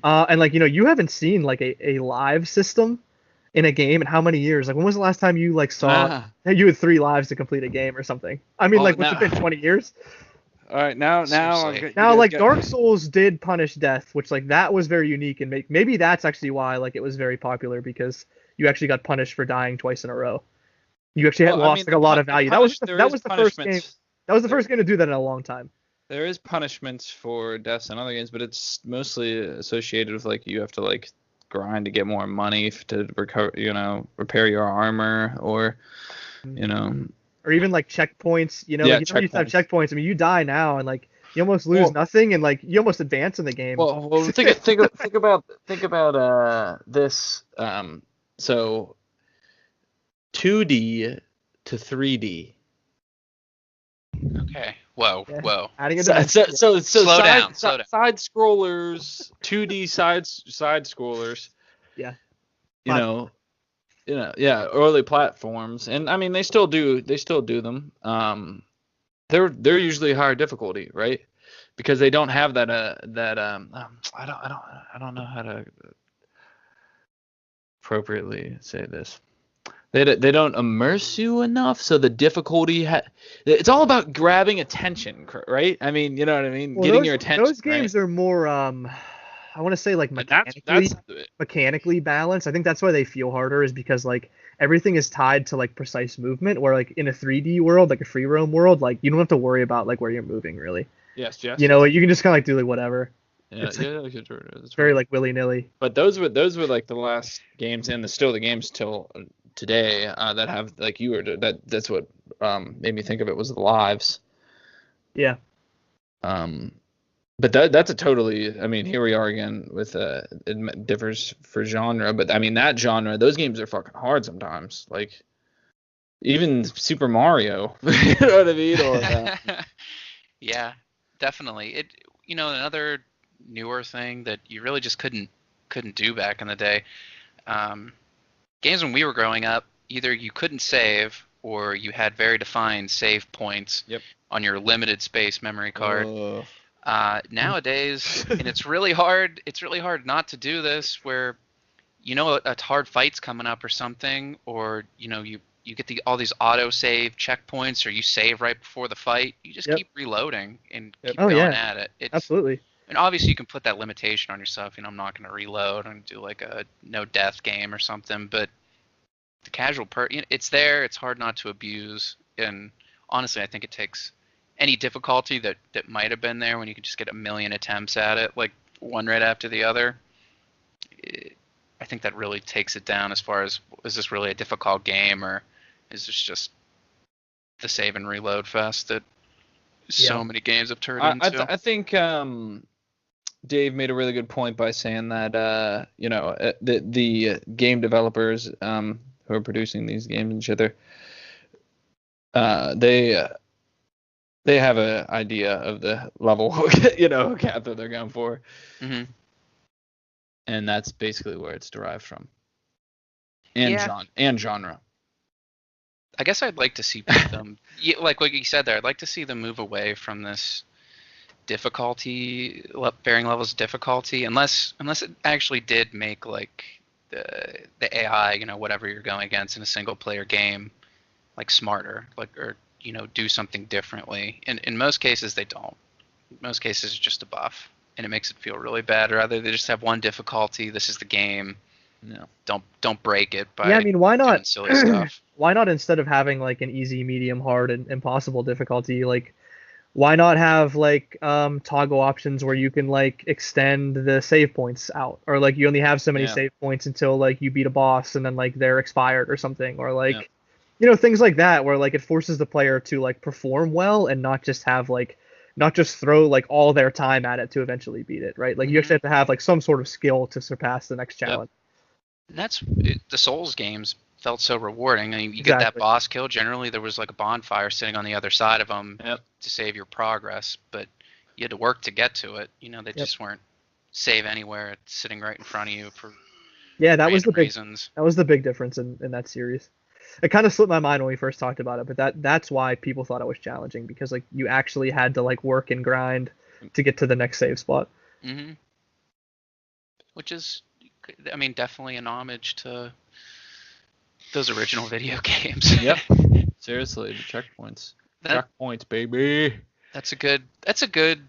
And like you haven't seen like a live system in a game in how many years? Like when was the last time you like saw that you had 3 lives to complete a game or something? I mean, like what's it been, 20 years? All right, now like Dark Souls did punish death, which like that was very unique, and maybe that's actually why like it was very popular, because you actually got punished for dying twice in a row. You actually had lost like a lot of value. That was the first game. That was the first game to do that in a long time. There is punishments for deaths in other games, but it's mostly associated with like you have to like grind to get more money to recover, repair your armor, or or even like checkpoints. Like, you used to have checkpoints. I mean, you die now and like you almost lose nothing, and like you almost advance in the game. Well, think about this. So 2D to 3D. Okay. Whoa. Adding a so slow down. Side scrollers, 2D side scrollers. Yeah. Early platforms, and I mean they still do them. They're usually higher difficulty, right? because they don't have that I don't know how to appropriately say this. They don't immerse you enough, so the difficulty it's all about grabbing attention, right? I mean, you know what I mean? Well, Getting your attention. Those games are more I want to say like mechanically balanced. I think that's why they feel harder, is because like everything is tied to like precise movement, where like in a 3D world, like a free roam world, like you don't have to worry about like where you're moving really. Yes. You know, you can just kind of like do like whatever. Yeah, it's it's very like willy-nilly. But those were like the last games, and still the games till today that have, like you were, that's what made me think of it, was the lives. Yeah. But that's a totally, I mean, here we are again with it differs for genre, but I mean that genre, those games are fucking hard sometimes. Like even Super Mario, you know what I mean? Or, yeah, definitely. Another newer thing that you really just couldn't do back in the day. Games when we were growing up, either you couldn't save or you had very defined save points on your limited space memory card. Nowadays, and it's really hard not to do this, where a hard fight's coming up or something, or you get all these auto save checkpoints, or you save right before the fight. You just keep reloading and keep going at it. Absolutely. And obviously you can put that limitation on yourself. I'm not going to reload and do like a no death game or something. But the casual it's there. It's hard not to abuse. And honestly, I think it takes any difficulty that might have been there when you could just get a million attempts at it, like one right after the other. I think that really takes it down as far as, is this really a difficult game, or is this just the save and reload fest that so many games have turned into? I think Dave made a really good point by saying that the game developers who are producing these games and shit, they have an idea of the level cap that they're going for. Mm-hmm. And that's basically where it's derived from. And genre. I guess I'd like to see them, like what you said there, I'd like to see them move away from this difficulty, varying levels of difficulty, unless it actually did make like the AI, whatever you're going against in a single player game, like smarter, like, or do something differently. In most cases they don't. In most cases it's just a buff, and it makes it feel really bad. Or rather they just have one difficulty. This is the game. No. Don't break it by why not doing silly stuff. Why not, instead of having like an easy, medium, hard, and impossible difficulty, like why not have like toggle options where you can like extend the save points out, or like you only have so many save points until like you beat a boss and then like they're expired or something, or like things like that, where like it forces the player to like perform well and not just throw like all their time at it to eventually beat it, right? Like you actually have to have like some sort of skill to surpass the next challenge. And that's the Souls games felt so rewarding. I mean, you get that boss kill. Generally, there was like a bonfire sitting on the other side of them to save your progress, but you had to work to get to it. They just weren't save anywhere. It's sitting right in front of you for that was the reasons. That was the big difference in that series. It kind of slipped my mind when we first talked about it, but that's why people thought it was challenging, because like you actually had to like work and grind to get to the next save spot. Mm-hmm. Which is, I mean, definitely an homage to those original video games. Yep. Seriously, the checkpoints. Checkpoints, baby. That's a good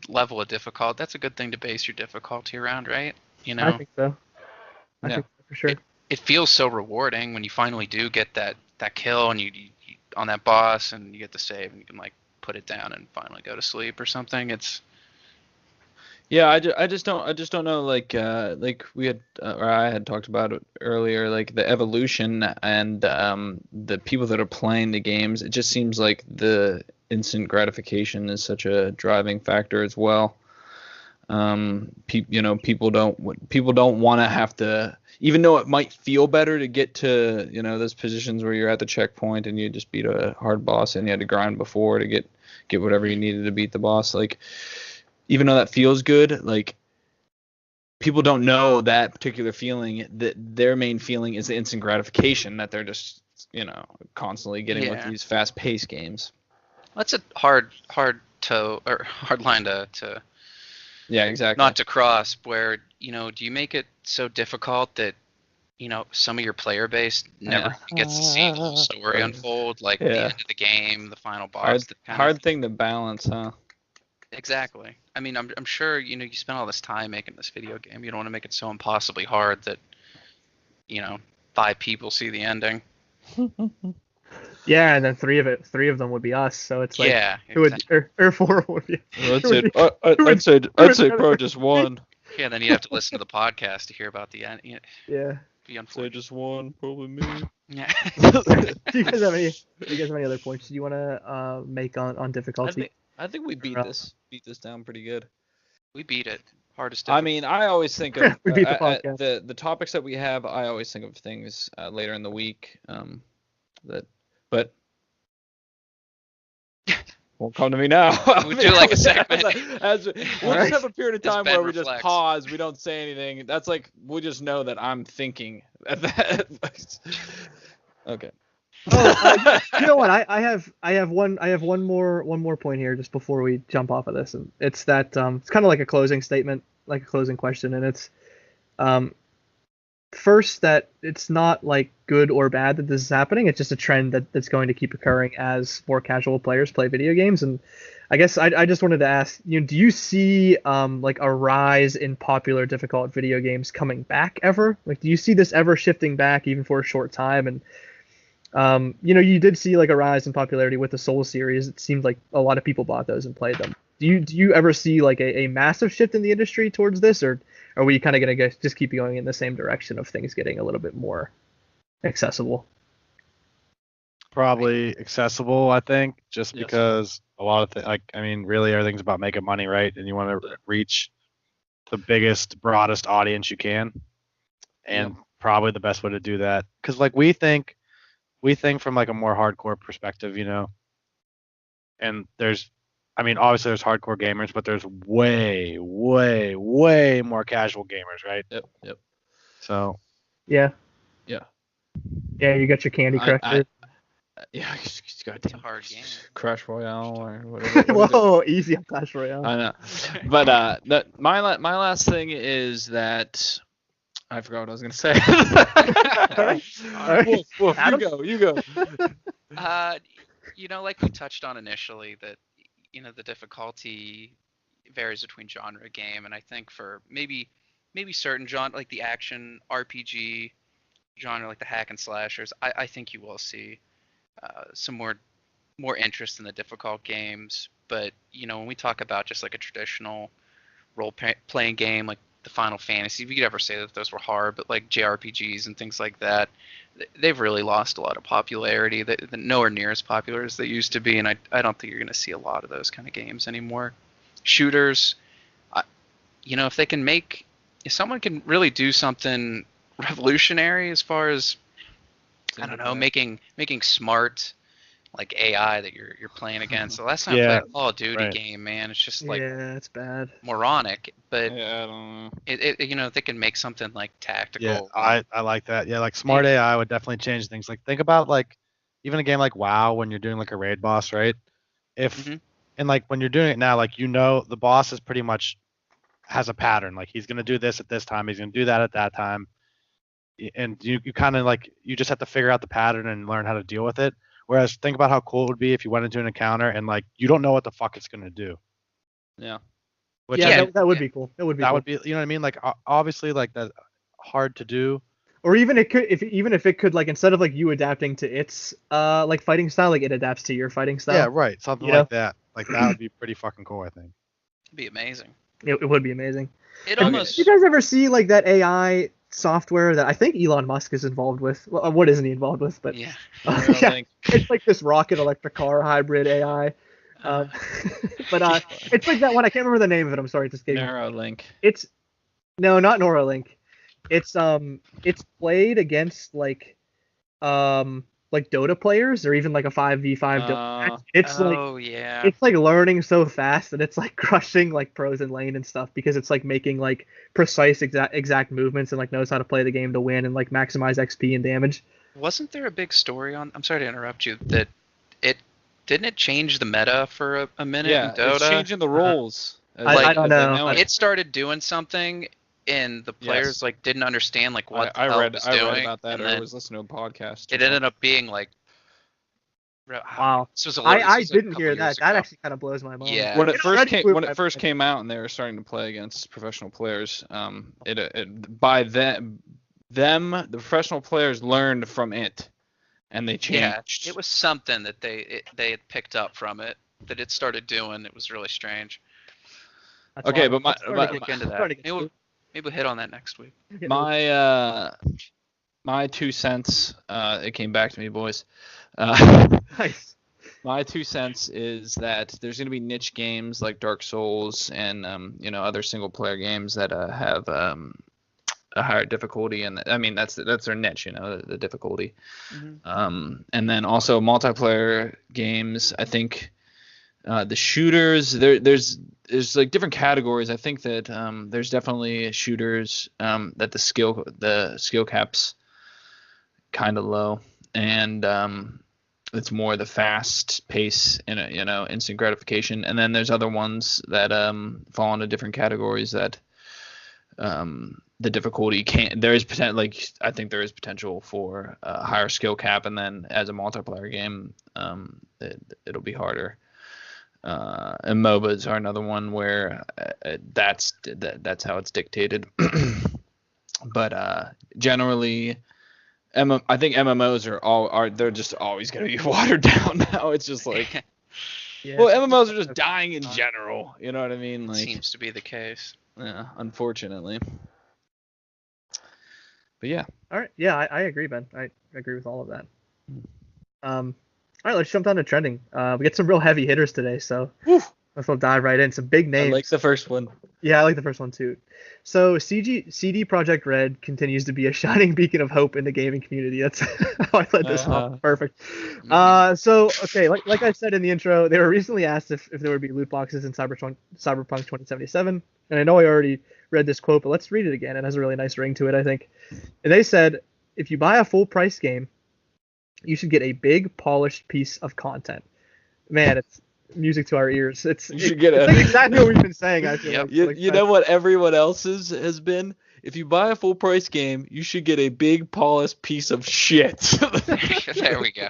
level of difficulty. That's a good thing to base your difficulty around, right? I think so. I think so, for sure. It feels so rewarding when you finally do get that kill, and you on that boss, and you get the save, and you can like put it down and finally go to sleep or something. It's I just don't know, like we had or I had talked about it earlier, like the evolution and the people that are playing the games. It just seems like the instant gratification is such a driving factor as well. People don't want to have to, even though it might feel better to get to those positions where you're at the checkpoint and you just beat a hard boss and you had to grind before to get whatever you needed to beat the boss. Like, even though that feels good, like people don't know that particular feeling, that their main feeling is the instant gratification that they're just constantly getting with these fast-paced games. That's a hard line to Yeah, exactly. not to cross, where, do you make it so difficult that, some of your player base never gets to see the whole story unfold, like the end of the game, the final boss. Hard thing to balance, huh? Exactly. I mean, I'm sure, you spend all this time making this video game. You don't want to make it so impossibly hard that, 5 people see the ending. Yeah, and then three of them would be us. So it's like, yeah, who exactly. would, or 4 would be. I'd say probably just one. Yeah, then you have to listen to the podcast to hear about the end. Yeah. Be Say unfortunate. just one, probably me. Yeah. Do you guys have any other points you want to make on difficulty? I think we beat this down pretty good. We beat it. Hardest. I mean, I always think of We beat the podcast. the topics that we have. I always think of things later in the week but won't come to me now. We'll do like a segment. We'll just have a period of time Ben where we reflects. just pause. We don't say anything. That's like we just know that I'm thinking at that. Okay. Oh, you know what? I have one more point here just before we jump off of this, and it's that it's kind of like a closing statement, like a closing question, and it's first that it's not like good or bad that this is happening. It's just a trend that's going to keep occurring as more casual players play video games. And I guess I just wanted to ask, do you see like a rise in popular difficult video games coming back ever? Like, do you see this ever shifting back even for a short time? And you did see like a rise in popularity with the Soul series. It seemed like a lot of people bought those and played them. Do you ever see like a massive shift in the industry towards this, or are we kind of going to just keep going in the same direction of things getting a little bit more accessible? Probably accessible, I think, just because a lot of things, really everything's about making money, right? And you want to reach the biggest, broadest audience you can. And probably the best way to do that, because like we think from like a more hardcore perspective, and obviously there's hardcore gamers, but there's way, way, way more casual gamers, right? Yep. So. Yeah. Yeah. Yeah, you got your Candy Crush. Yeah, It's a hard game. Crash Royale or whatever. Whoa, easy on Clash Royale. I know, but my last thing is that I forgot what I was gonna say. All right. Wolf, you go. Like we touched on initially, that the difficulty varies between genre game, and I think for maybe certain genre, like the action RPG genre, like the hack and slashers, I think you will see some more interest in the difficult games. But when we talk about just like a traditional role-playing game like the Final Fantasy, if you could ever say that those were hard, but like JRPGs and things like that, they've really lost a lot of popularity. They're nowhere near as popular as they used to be, and I don't think you're going to see a lot of those kind of games anymore. Shooters, if someone can really do something revolutionary as far as, I don't know, making smart like AI that you're playing against. The last time I played a Call of Duty game, man, it's just like it's bad, moronic. But I don't know. They can make something like tactical. Yeah, I like that. Yeah, like smart AI would definitely change things. Like think about like even a game like WoW when you're doing like a raid boss, right? And like when you're doing it now, like the boss is pretty much has a pattern. Like he's gonna do this at this time, he's gonna do that at that time, and you kind of like you just have to figure out the pattern and learn how to deal with it. Whereas think about how cool it would be if you went into an encounter and like you don't know what the fuck it's gonna do. Yeah. That would be cool. That would be you know what I mean? Like obviously like that's hard to do. Or even if it could like instead of like you adapting to its like fighting style, like it adapts to your fighting style. Yeah, right. Something like that. Like that would be pretty fucking cool, I think. It'd be amazing. It would be amazing. Almost. Did you guys ever see like that AI software that I think Elon Musk is involved with? Well, what isn't he involved with? But yeah. It's like this rocket electric car hybrid AI. But it's like that one. I can't remember the name of it. I'm sorry. It's escaping. Neuralink. No, not Neuralink. It's played against like Dota players or even like a 5v5 Dota match. It's like learning so fast that it's like crushing like pros in lane and stuff because it's like making like precise exact movements and like knows how to play the game to win and like maximize XP and damage. Wasn't there a big story on? I'm sorry to interrupt you. That didn't it change the meta for a minute in Dota? It's changing the roles. I don't know. It started doing something, and the players Yes. like didn't understand like what I the hell read it was I doing. read about that, and or I then was listening to a podcast. it ended up being like. Wow. This was a I this was a didn't couple hear years that. That ago. actually kind of blows my mind. Yeah. when it first already blew when my it first mind. came out and they were starting to play against professional players, by them the professional players learned from it, and they Yeah, changed. it was something that they had picked up from it that it started doing. It was really strange. That's Okay, why but I'm starting to Look get- into that. starting to Maybe get- we'll hit on that next week. My 2 cents. It came back to me, boys. Nice. My 2 cents is that there's going to be niche games like Dark Souls and other single player games that have a higher difficulty, and I mean that's their niche, the difficulty. And then also multiplayer games. I think the shooters there's like different categories. I think that there's definitely shooters that the skill caps kind of low, and it's more the fast pace and instant gratification. And then there's other ones that fall into different categories that the difficulty can't. There is potential. Like I think there is potential for a higher skill cap, and then as a multiplayer game, it'll be harder. And MOBAs are another one where that's how it's dictated. But generally, I think MMOs they're just always going to be watered down now. It's just like, Yeah. well, MMOs are just dying in general. You know what I mean? Like, Seems to be the case. yeah, unfortunately. But yeah. All right. Yeah, I agree, Ben. I agree with all of that. All right, let's jump down to trending. We get some real heavy hitters today, so let's dive right in. Some big names. I like the first one. Yeah, I like the first one too. So CD Projekt Red continues to be a shining beacon of hope in the gaming community. That's how I led this off. Perfect. So okay, like I said in the intro, they were recently asked if there would be loot boxes in Cyberpunk 2077, and I know I already read this quote, but let's read it again. It has a really nice ring to it, I think. And they said, if you buy a full price game, you should get a big polished piece of content. Man, it's music to our ears. It's exactly what we've been saying. I feel like. You know what everyone else has been? If you buy a full price game, you should get a big polished piece of shit. There we go.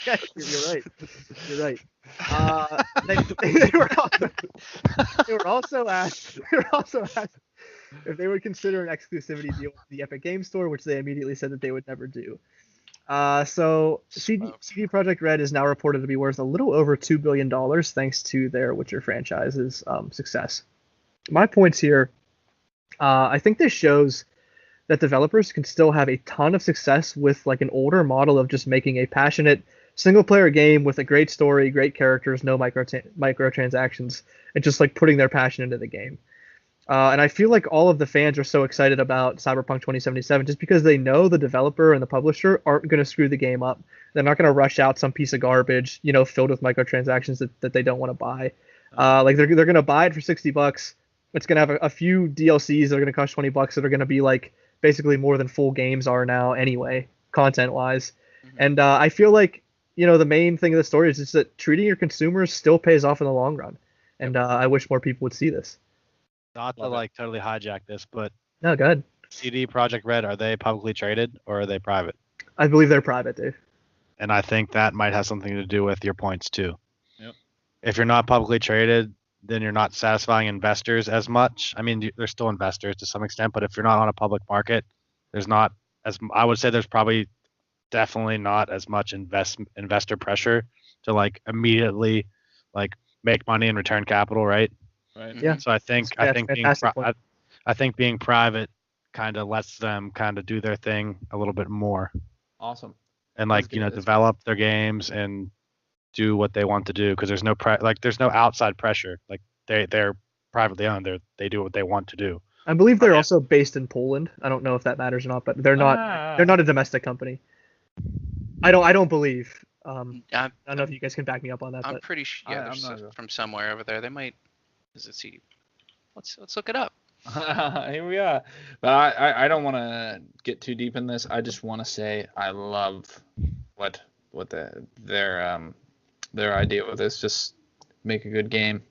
Yeah, you're right. They were also asked if they would consider an exclusivity deal with the Epic Games Store, which they immediately said that they would never do. So CD Projekt Red is now reported to be worth a little over $2 billion thanks to their Witcher franchise's success. My points here, I think this shows that developers can still have a ton of success with like an older model of just making a passionate single-player game with a great story, great characters, no microtransactions, and just like putting their passion into the game. And I feel like all of the fans are so excited about Cyberpunk 2077 just because they know the developer and the publisher aren't going to screw the game up. They're not going to rush out some piece of garbage, filled with microtransactions that they don't want to buy. Like they're going to buy it for $60. It's going to have a few DLCs that are going to cost $20 that are going to be like basically more than full games are now anyway, content-wise. Mm-hmm. And I feel like, the main thing of the story is just that treating your consumers still pays off in the long run. And I wish more people would see this. Not to totally hijack this, but no, go ahead. CD Projekt Red, are they publicly traded or are they private? I believe they're private, Dave. And I think that might have something to do with your points too. Yep. If you're not publicly traded, then you're not satisfying investors as much. I mean, they're still investors to some extent, but if you're not on a public market, there's not as I would say there's probably definitely not as much investor pressure to immediately make money and return capital, right? Right. Yeah. So I think being private kind of lets them kind of do their thing a little bit more. Awesome. And develop their games and do what they want to do because there's no there's no outside pressure. Like they're privately owned. They do what they want to do. I believe they're also based in Poland. I don't know if that matters or not, but they're not a domestic company. I don't believe. I don't know if you guys can back me up on that. I'm pretty sure. Yeah, I'm not they're from somewhere over there. They might. Is it CD? Let's look it up. Here we are. But I don't want to get too deep in this. I just want to say I love what their idea with this. Just make a good game.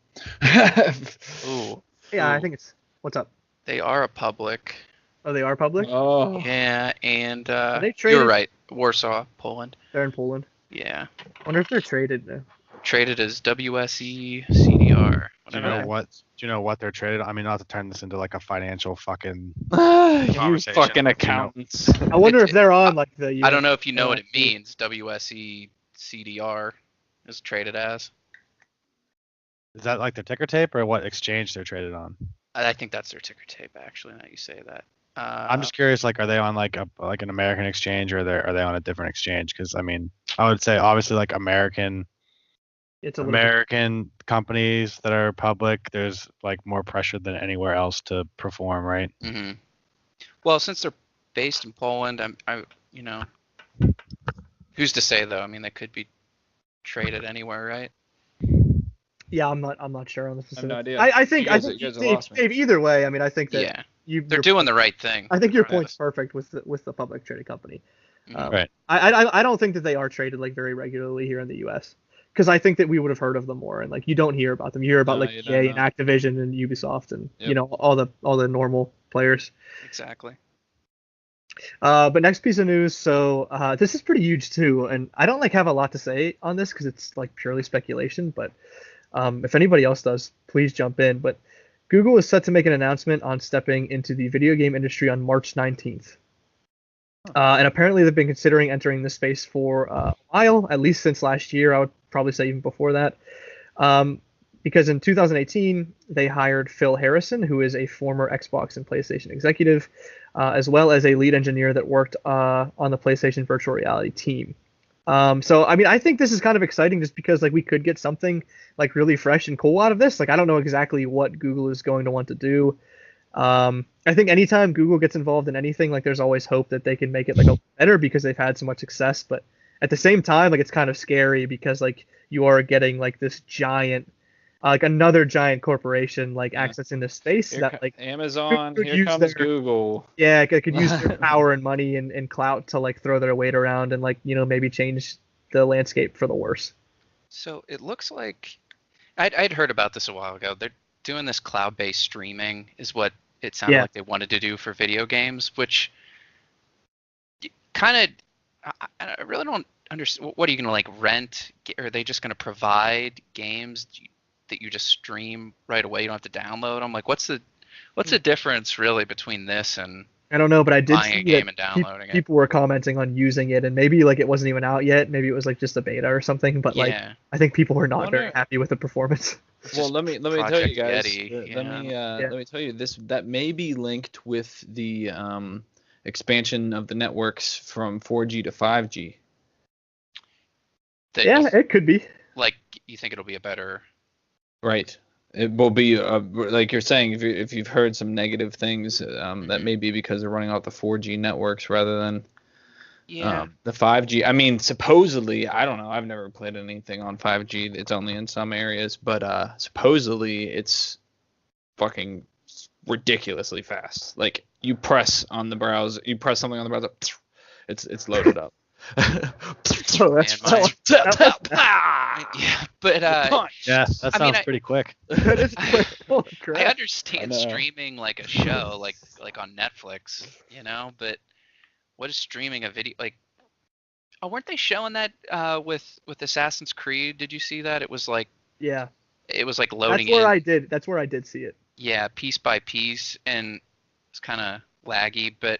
Ooh. Yeah, I Ooh. think it's. What's up? They are a public. Oh, they are public. Oh. Yeah, and Are they you're traded? right. Warsaw, Poland. They're in Poland. Yeah. I wonder if they're traded now. Traded as WSE CDR. Do you Whatever. know Okay. what? Do you know what they're traded? I mean, not to turn this into like a financial fucking. You Conversation. fucking accountants. I wonder if they're on like the. I don't know if you know what it USD. means. WSE CDR is traded as. Is that like their ticker tape or what exchange they're traded on? I think that's their ticker tape, actually. Now you say that. I'm just curious, like, are they on like an American exchange or are they on a different exchange? Because I mean, I would say obviously like American It's a little bit. American companies that are public, there's like more pressure than anywhere else to perform, right? Mm-hmm. Well, since they're based in Poland, who's to say though? I mean, they could be traded anywhere, right? Yeah, I'm not sure on the I have specifics. no idea. I think You guys Dave, have lost me. Dave, either way, I mean, I think that Yeah, they're they're doing the right thing. I think your for point's us. perfect with the public traded company. Mhm. Right. I don't think that they are traded like very regularly here in the U.S. because I think that we would have heard of them more, and like you don't hear about them. You hear about No, like you EA don't and know. Activision and Ubisoft and Yep. you know all the normal players. Exactly. But next piece of news. So this is pretty huge too, and I don't like have a lot to say on this because it's like purely speculation. But if anybody else does, please jump in. But Google is set to make an announcement on stepping into the video game industry on March 19th. And apparently they've been considering entering this space for a while, at least since last year. I would probably say even before that. Because in 2018, they hired Phil Harrison, who is a former Xbox and PlayStation executive, as well as a lead engineer that worked on the PlayStation virtual reality team. So, I mean, I think this is kind of exciting just because, like, we could get something, like, really fresh and cool out of this. Like, I don't know exactly what Google is going to want to do. I think anytime Google gets involved in anything, like, there's always hope that they can make it, like, a better because they've had so much success. But at the same time, like, it's kind of scary because, like, you are getting, like, this giant, like, another giant corporation, like, accessing this space that, like, Amazon, could here use comes their- Google. yeah, could use their power and money and clout to like throw their weight around and like maybe change the landscape for the worse. So it looks like I'd heard about this a while ago. They're doing this cloud-based streaming, is what it sounded Yeah. like they wanted to do for video games, which kind of I really don't understand. What are you going to like rent? Are they just going to provide games that you just stream right away? You don't have to download them. Like, what's the difference really between this and I don't know, but I did buying a see game that and downloading it? people were commenting on using it, and maybe like it wasn't even out yet. Maybe it was like just a beta or something. But like Yeah. I think people were not Wonder- very happy with the performance. It's Well, just let me tell you Project guys. Yeti, Let me tell you this. That may be linked with the expansion of the networks from 4G to 5G. that Yeah, you, it could be. like you think it'll be a better. Right. It will be like you're saying. If you've heard some negative things, that may be because they're running off the 4G networks rather than Yeah. the 5G. I mean, supposedly, I don't know. I've never played anything on 5G. It's only in some areas, but supposedly it's fucking ridiculously fast. Like you press on the browser, you press something on the browser, it's loaded up. So that's And Yeah, but Yeah, that I mean, sounds pretty quick. that is quick. Holy I crap. understand I know. streaming like a show, like on Netflix, but what is streaming a video like? Oh, weren't they showing that with Assassin's Creed? Did you see that? It was like Yeah, loading that's where in. That's where I did see it. Yeah, piece by piece, and it's kind of laggy. But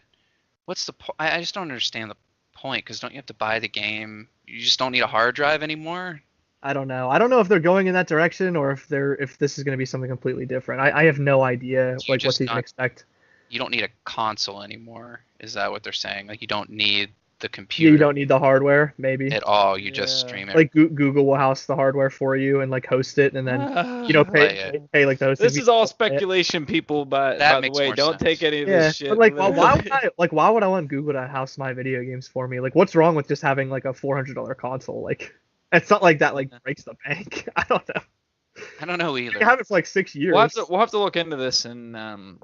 what's the point? I just don't understand the point, because don't you have to buy the game? You just don't need a hard drive anymore. I don't know. I don't know if they're going in that direction or if this is going to be something completely different. I have no idea So you like what just to even not- expect. You don't need a console anymore. Is that what they're saying? Like you don't need the Yeah, computer you don't need the hardware, maybe. at all. You just Yeah. stream it. Like Google will house the hardware for you and like host it, and then Play it. pay like the hosting. This fee is all to play it. speculation, people. By That the makes way, more don't sense. take any of Yeah, this shit. but like, why would I want Google to house my video games for me? Like, what's wrong with just having like a $400 console? Like, it's not like that like breaks the bank. I don't know. I don't know You either. can have it for like 6 years. We'll have to look into this and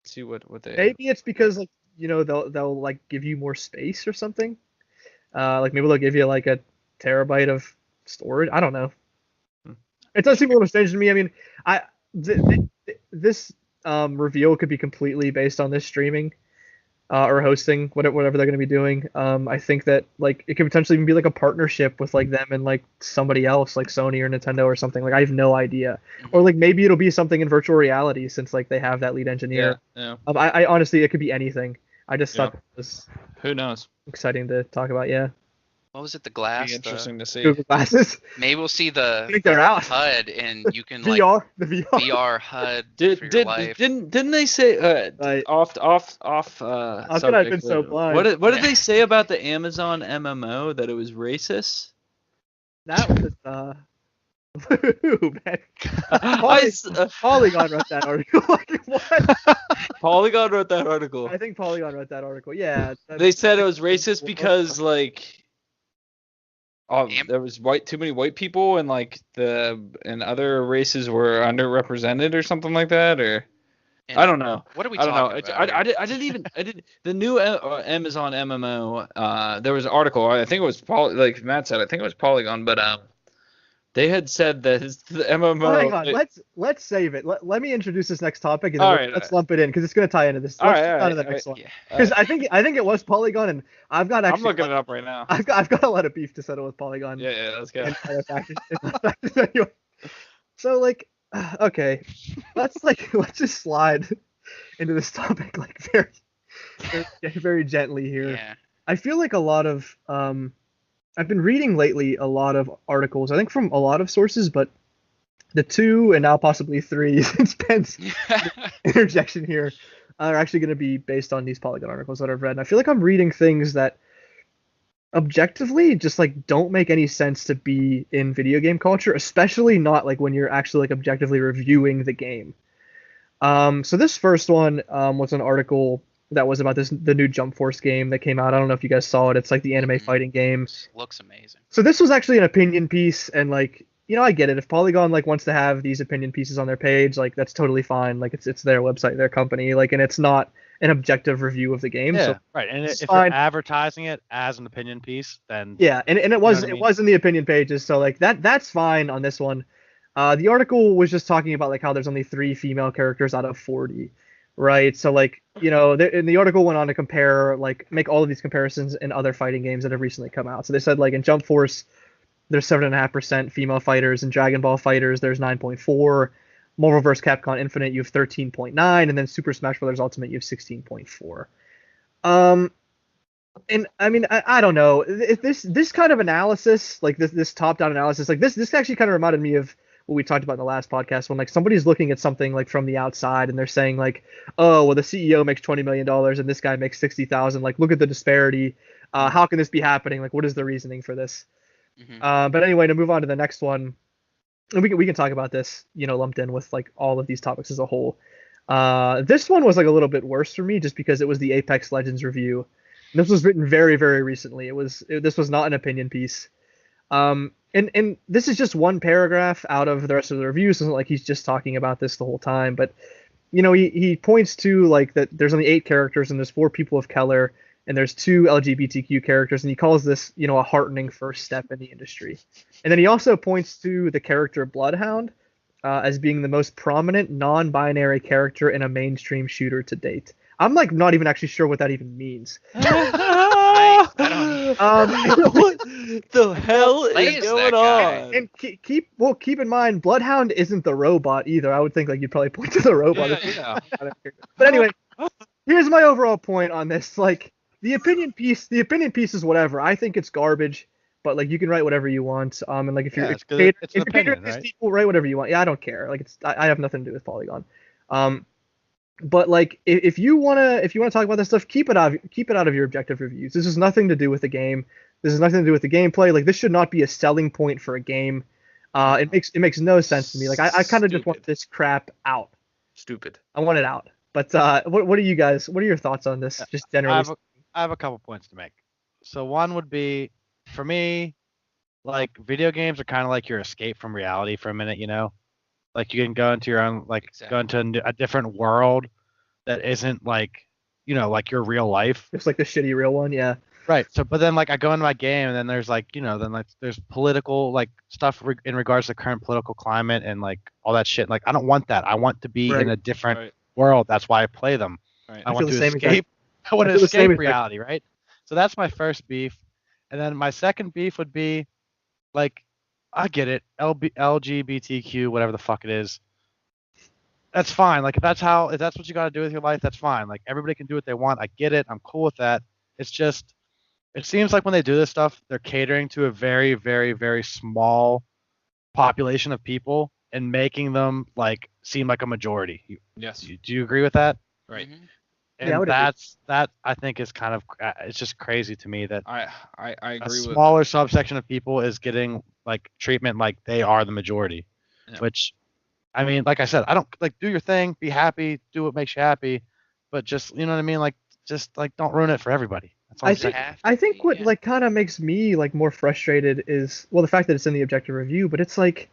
see what they. Maybe it's because like they'll like give you more space or something. Like maybe they'll give you like a terabyte of storage. I don't know. It does seem a little strange to me. I mean, this reveal could be completely based on this streaming or hosting, whatever they're going to be doing. I think that like it could potentially even be like a partnership with like them and like somebody else, like Sony or Nintendo or something. Like I have no idea. Or like maybe it'll be something in virtual reality since like they have that lead engineer. Yeah. I honestly, it could be anything. I just thought it was Who knows? exciting to talk about. Yeah. What was it? The glass. Be interesting to see. Google Glasses. Maybe we'll see I think they're out. HUD, and you can VR. like The VR. VR HUD for your life. Didn't they say off How could I have been so blind? What did they say about the Amazon MMO, that it was racist? That was Ooh, man. Polygon wrote that article. Like, what? Polygon wrote that article. I think Polygon wrote that article. Yeah. They said it was racist because like there was too many white people, and like and other races were underrepresented or something like that, or And I don't know. What are we I don't know. talking about? I didn't the new Amazon MMO. There was an article. I think it was like Matt said. I think it was Polygon, but they had said that the MMO. Oh, hang on. Let's save it. Let me introduce this next topic and then let's lump it in because it's going to tie into this. Let's go to the next one. Because I think it was Polygon, and I've got actually. I'm looking it up right now. I've got a lot of beef to settle with Polygon. Yeah, let's go. Anyway. So like, okay, let's just slide into this topic like very gently here. Yeah. I feel like a lot of I've been reading lately a lot of articles, I think from a lot of sources, but the 2 and now possibly 3 since Ben's interjection here are actually going to be based on these Polygon articles that I've read. And I feel like I'm reading things that objectively just like don't make any sense to be in video game culture, especially not like when you're actually like objectively reviewing the game. So this first one was an article that was about the new Jump Force game that came out. I don't know if you guys saw it. It's like the anime fighting game. Looks amazing. So this was actually an opinion piece, and like, you know, I get it. If Polygon like wants to have these opinion pieces on their page, like that's totally fine. Like it's their website, their company, like, and it's not an objective review of the game. Yeah, so right. And if fine. you're advertising it as an opinion piece, then yeah, and it was you know what I mean? was in the opinion pages, so like that's fine on this one. The article was just talking about like how there's only 3 female characters out of 40. Right, so like, you know, and the article went on to compare, like, make all of these comparisons in other fighting games that have recently come out. So they said, like, in Jump Force, there's 7.5% female fighters. In Dragon Ball FighterZ, there's 9.4. Marvel vs. Capcom Infinite, you have 13.9, and then Super Smash Bros. Ultimate, you have 16.4. And I mean, I don't know. If this kind of analysis, like this top-down analysis, like this actually kind of reminded me of what we talked about in the last podcast, when like somebody's looking at something like from the outside and they're saying like, oh, well, the CEO makes $20 million and this guy makes 60,000. Like, look at the disparity. How can this be happening? Like, what is the reasoning for this? Mm-hmm. But anyway, to move on to the next one, and we can talk about this, you know, lumped in with like all of these topics as a whole. This one was like a little bit worse for me just because it was the Apex Legends review. And this was written very, very recently. This was not an opinion piece. And this is just one paragraph out of the rest of the review, so it's not like he's just talking about this the whole time. But, you know, he points to like that there's only 8 characters and there's 4 people of color and there's 2 LGBTQ characters, and he calls this, you know, a heartening first step in the industry. And then he also points to the character Bloodhound as being the most prominent non-binary character in a mainstream shooter to date. I'm like not even actually sure what that even means. I don't. What the hell is going on? And keep in mind, Bloodhound isn't the robot either. I would think like you'd probably point to the robot. Yeah. But anyway, here's my overall point on this. Like the opinion piece is whatever. I think it's garbage. But like you can write whatever you want. And like if you're it's paid an opinion, these right? people, write whatever you want. Yeah, I don't care. Like I have nothing to do with Polygon. But like if you wanna talk about this stuff, keep it out of your objective reviews. This has nothing to do with the game. This has nothing to do with the gameplay. Like this should not be a selling point for a game. It makes no sense to me. Like I kind of just want this crap out. Stupid. I want it out. But what are you guys? What are your thoughts on this? Just generally. I have a couple points to make. So one would be, for me, like video games are kind of like your escape from reality for a minute, you know? Like you can go into your own, like go into a different world that isn't like, you know, like your real life. It's like the shitty real one, yeah. Right. So, but then like I go into my game and then there's like, then like there's political like stuff in regards to current political climate and like all that shit. Like I don't want that. I want to be in a different world. That's why I play them. Right. I want feel to the same escape. I want to feel the same escape exact- reality, right? So that's my first beef. And then my second beef would be like, I get it, LGBTQ, whatever the fuck it is. That's fine. Like if that's what you got to do with your life, that's fine. Like everybody can do what they want. I get it. I'm cool with that. It's just, it seems like when they do this stuff, they're catering to a very, very, very small population of people and making them like seem like a majority. Yes. Do you agree with that? Right. Mhm. And Yeah, I would agree. that I think is kind of it's just crazy to me that I a agree with. smaller subsection of people is getting like treatment like they are the majority. Yeah. Which, I mean, like I said, I don't like do your thing, be happy, do what makes you happy, but just you know what I mean, like just like don't ruin it for everybody. That's all I'm saying. I think what like kind of makes me like more frustrated is the fact that it's in the objective review, but it's like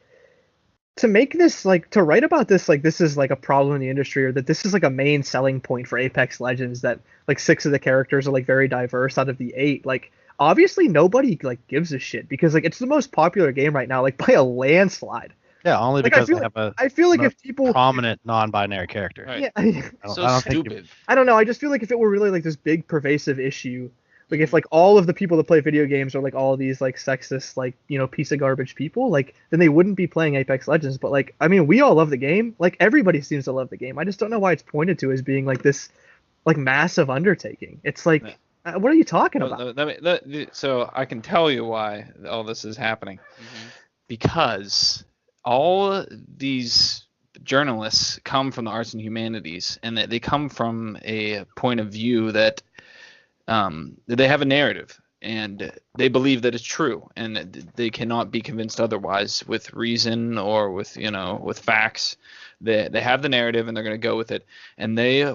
to make this like to write about this like this is like a problem in the industry or that this is like a main selling point for Apex Legends that like 6 of the characters are like very diverse out of the 8. Like obviously nobody like gives a shit because like it's the most popular game right now like by a landslide. Yeah, only Like, because they have a I feel like if people prominent non-binary character. Right. yeah, I don't think Stupid. I don't know. I just feel like if it were really like this big pervasive issue, like if like all of the people that play video games are like all these like sexist like piece of garbage people, like then they wouldn't be playing Apex Legends. But like I mean, we all love the game. Like everybody seems to love the game. I just don't know why it's pointed to as being like this like massive undertaking. It's like what are you talking about? So I can tell you why all this is happening. Mhm. Because all these journalists come from the arts and humanities, and they come from a point of view that they have a narrative, and they believe that it's true, and they cannot be convinced otherwise with reason or with with facts. They have the narrative, and they're going to go with it, and they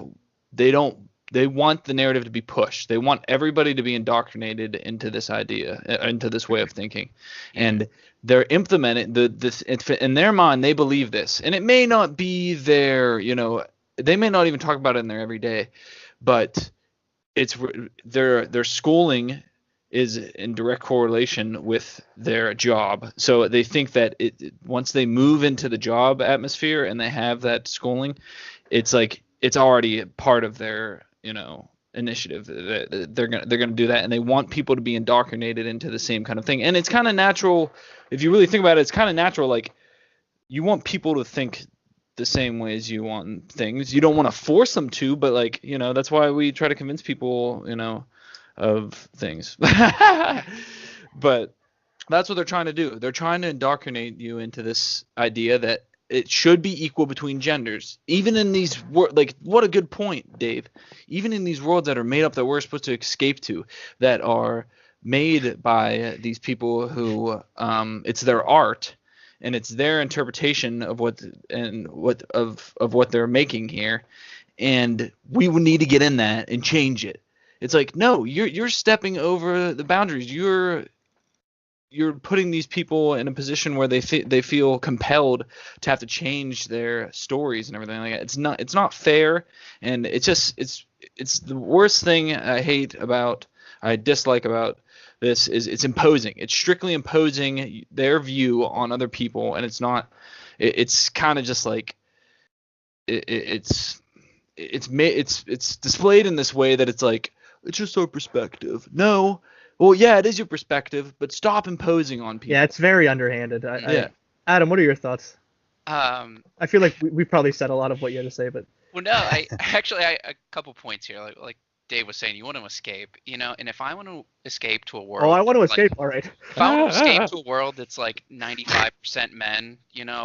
want the narrative to be pushed. They want everybody to be indoctrinated into this idea, into this way of thinking, and they're implementing this in their mind. They believe this, and it may not be their, they may not even talk about it in their everyday, but it's their schooling is in direct correlation with their job. So they think that once they move into the job atmosphere and they have that schooling, it's like it's already part of their initiative. They're gonna do that, and they want people to be indoctrinated into the same kind of thing. And it's kind of natural if you really think about it. It's kind of natural. Like you want people to think the same way as you want things. You don't want to force them to, but like that's why we try to convince people of things. But that's what they're trying to do. They're trying to indoctrinate you into this idea that it should be equal between genders, even in these like what a good point, Dave. Even in these worlds that are made up that we're supposed to escape to, that are made by these people who it's their art and it's their interpretation of what they're making here, and we would need to get in that and change it. It's like no, you're stepping over the boundaries. You're putting these people in a position where they feel compelled to have to change their stories and everything like that. It's not fair, and it's the worst thing I dislike about this is it's imposing. It's strictly imposing their view on other people, and it's kind of just like it's displayed in this way that it's like it's just our perspective. No. Well, yeah, it is your perspective, but stop imposing on people. Yeah, it's very underhanded. Adam, what are your thoughts? I feel like we probably said a lot of what you had to say, but well, no, I a couple points here. Like Dave was saying, you want to escape, and if I want to escape to a world, I want to escape. All right. If I want to escape to a world that's like 95% men,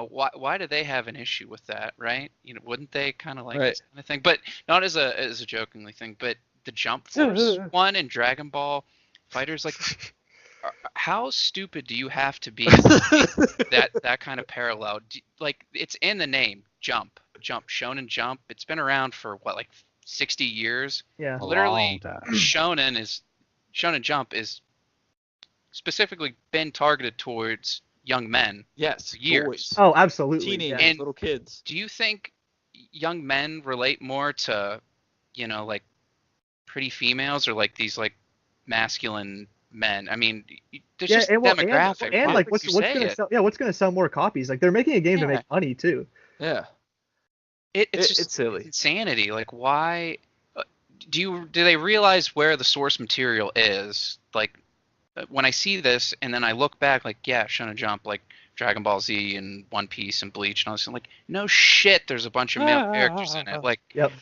why do they have an issue with that, right? Wouldn't they kind of like this kind of thing? But not as a jokingly thing, but the Jump Force one in Dragon Ball Fighters, like, how stupid do you have to be that kind of parallel? Like, it's in the name, Jump, Shonen Jump. It's been around for what, like 60 years? Yeah. Literally, Shonen Jump is specifically been targeted towards young men. Yes, for years. boys. Oh, absolutely. Teenagers, And little kids. Do you think young men relate more to, like pretty females or like these like masculine men. I mean, there's Yeah, just and, well, demographic. and Why like would you what's say gonna it? sell? Yeah, what's gonna sell more copies? Like they're making a game to Yeah. make money too. Yeah. It's just It's silly. insanity. Like, why do they realize where the source material is? Like, when I see this and then I look back, like, yeah, Shonen Jump, like Dragon Ball Z and One Piece and Bleach and all this, and like, no shit, there's a bunch of male characters in it. Like, Yep.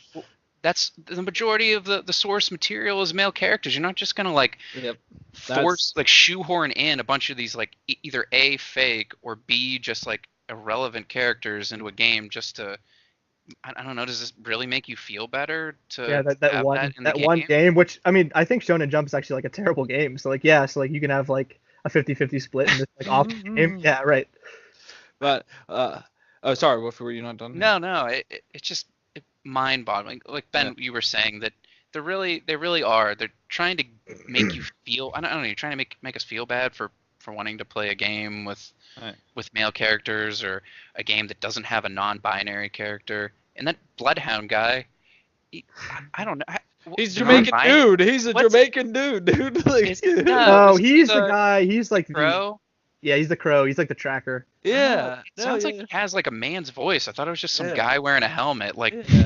that's the majority of the source material is male characters. You're not just gonna like Yep. force like shoehorn in a bunch of these like either A, fake, or B, just like irrelevant characters into a game just to, I don't know, does this really make you feel better to Yeah, that have one that in the that one game? game, which I mean, I think Shonen Jump is actually like a terrible game. So like, yeah, so like you can have like a 50-50 split in this like off game. Yeah, right. But oh, sorry, Wolf, were you not done? No, it's just mind-boggling. Like Ben, you were saying that they really are. They're trying to make you feel. I don't know. You're trying to make us feel bad for wanting to play a game with male characters, or a game that doesn't have a non-binary character. And that Bloodhound guy, I don't know. He's Jamaican dude. He's a Jamaican dude. Like, no, he's the guy. He's like Crow. Yeah, he's the Crow. He's like the tracker. Yeah. It sounds like he has like a man's voice. I thought it was just some guy wearing a helmet. Like, what is this?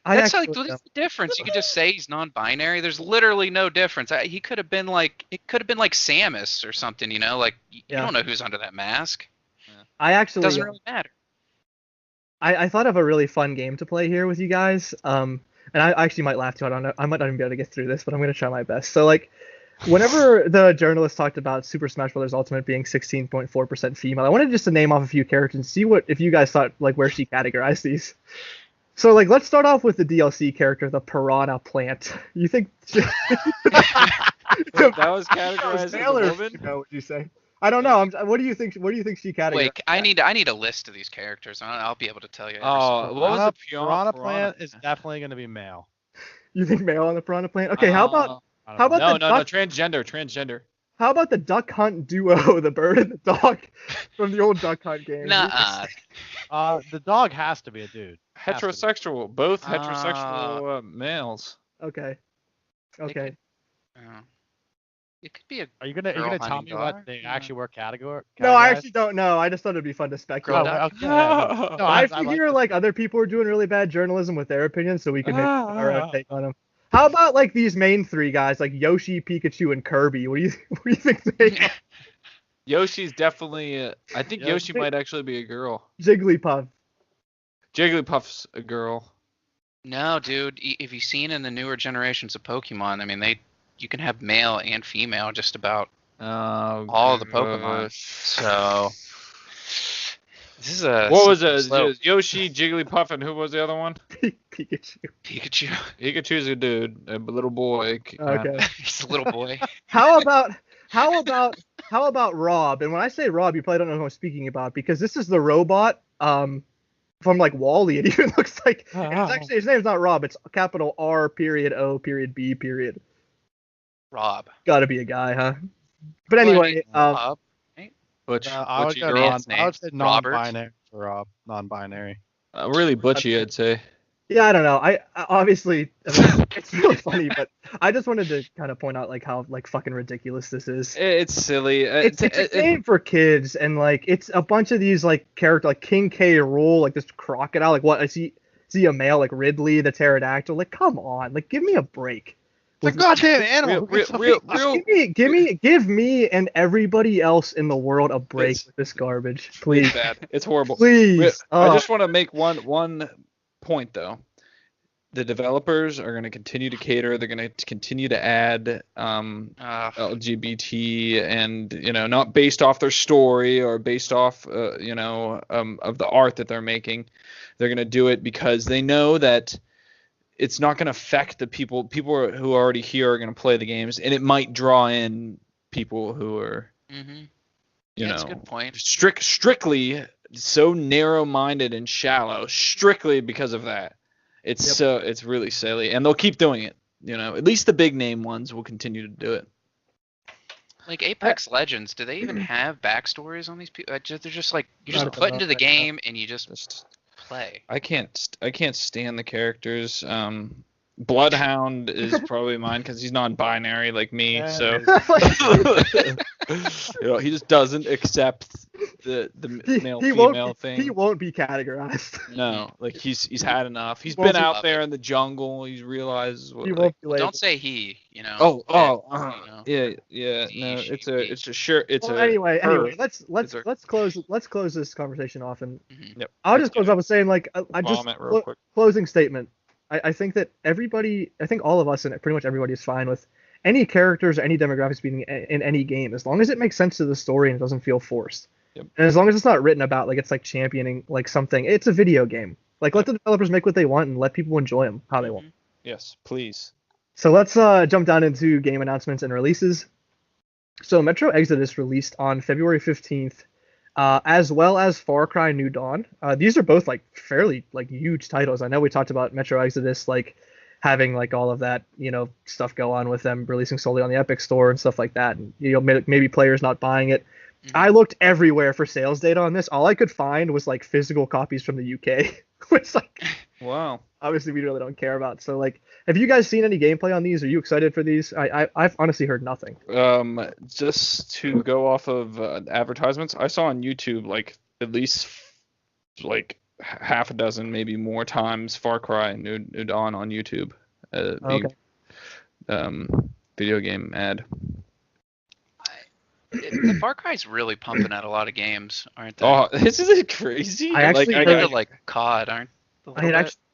That's like, what is the difference? You could just say he's non-binary. There's literally no difference. He could have been like, it could have been like Samus or something. You know, like you don't know who's under that mask. It doesn't really matter. I thought of a really fun game to play here with you guys. And I actually might laugh too. I don't know. I might not even be able to get through this, but I'm going to try my best. So like, whenever the journalist talked about Super Smash Bros. Ultimate being 16.4% female, I wanted just to name off a few characters and see if you guys thought like where she categorized these. So like, let's start off with the DLC character, the Piranha Plant. You think that was categorized as a woman? Would you say? I don't know. What do you think? What do you think she categorized? Wait, I need a list of these characters. I'll be able to tell you. Oh, what was it? Piranha Plant is definitely going to be male. You think male on the Piranha Plant? Okay, how about no, transgender. How about the Duck Hunt duo, the bird and the dog, from the old Duck Hunt game? Nuh-uh. The dog has to be a dude. Heterosexual, both heterosexual males. Okay. It could be a. Are you gonna tell me what they actually were category? No, I actually don't know. I just thought it'd be fun to speculate. No, I figure like other people are doing really bad journalism with their opinions, so we can make our own take on them. How about like these main three guys, like Yoshi, Pikachu, and Kirby? What do you think they? Yoshi's definitely. I think Yoshi might actually be a girl. Jigglypuff. Jigglypuff's a girl. No, dude. If you've seen in the newer generations of Pokemon, I mean, you can have male and female just about all the Pokemon. So this is a. What was it? Yoshi, Jigglypuff, and who was the other one? Pikachu. Pikachu's a dude, a little boy. Okay. He's a little boy. How about Rob? And when I say Rob, you probably don't know who I'm speaking about, because this is the robot from like WALL-E. It even looks like it's actually, his name's not Rob. It's capital R.O.B. Rob. Gotta be a guy, huh? But anyway, Rob. Butch. I would say non-binary for Rob. Non-binary. Really butchy, I'd say. Yeah, I don't know. I obviously, it's really funny, but I just wanted to kind of point out like how like fucking ridiculous this is. It's silly. It's a game for kids, and like it's a bunch of these like character like King K. Rool, like this crocodile, like what? I see a male like Ridley the pterodactyl. Like, come on, like give me a break. The goddamn animal. Give me and everybody else in the world a break with this garbage, please. It's bad. It's horrible. Please. I just want to make one point though. The developers are going to continue to cater. They're going to continue to add LGBT, and not based off their story or based off of the art that they're making. They're going to do it because they know that it's not going to affect the people who are already here are going to play the games, and it might draw in people who are that's a good point. Strictly so narrow-minded and shallow, strictly because of that. It's really silly, and they'll keep doing it. At least the big name ones will continue to do it. Like Apex Legends, do they even have backstories on these people? They're just like you just put into the game and you just play. I can't stand the characters. Bloodhound is probably mine because he's non-binary like me. Yeah, So it he just doesn't accept the male female thing. He won't be categorized. No, like he's had enough. He's Won't been be out there in the jungle. He realizes what. He Like, won't be Well, labeled. don't say he. You know. Yeah. He, No, she, it's a we. it's a sure. It's Well, a anyway, her. let's close this conversation off, and Yep. I'll just close off with saying, like, I just Vomit real quick. closing statement. I think that I think all of us and pretty much everybody is fine with any characters or any demographics being in any game, as long as it makes sense to the story and it doesn't feel forced. Yep. And as long as it's not written about like it's like championing like something. It's a video game. Like, let the developers make what they want and let people enjoy them how they want. Yes, please. So let's jump down into game announcements and releases. So Metro Exodus released on February 15th, as well as Far Cry New Dawn. These are both like fairly like huge titles. I know we talked about Metro Exodus like having like all of that, you know, stuff go on with them releasing solely on the Epic Store and stuff like that, and you know, maybe players not buying it. I looked everywhere for sales data on this. All I could find was like physical copies from the UK, which like Wow. obviously we really don't care about. So like, have you guys seen any gameplay on these? Are you excited for these? I've honestly heard nothing. Just to go off of advertisements, I saw on YouTube like at least like half a dozen, maybe more times Far Cry New Dawn on YouTube. Okay. Video game ad. The Far Cry's really pumping out a lot of games, aren't they? Oh, isn't it crazy? I actually Kind heard- of like COD, aren't?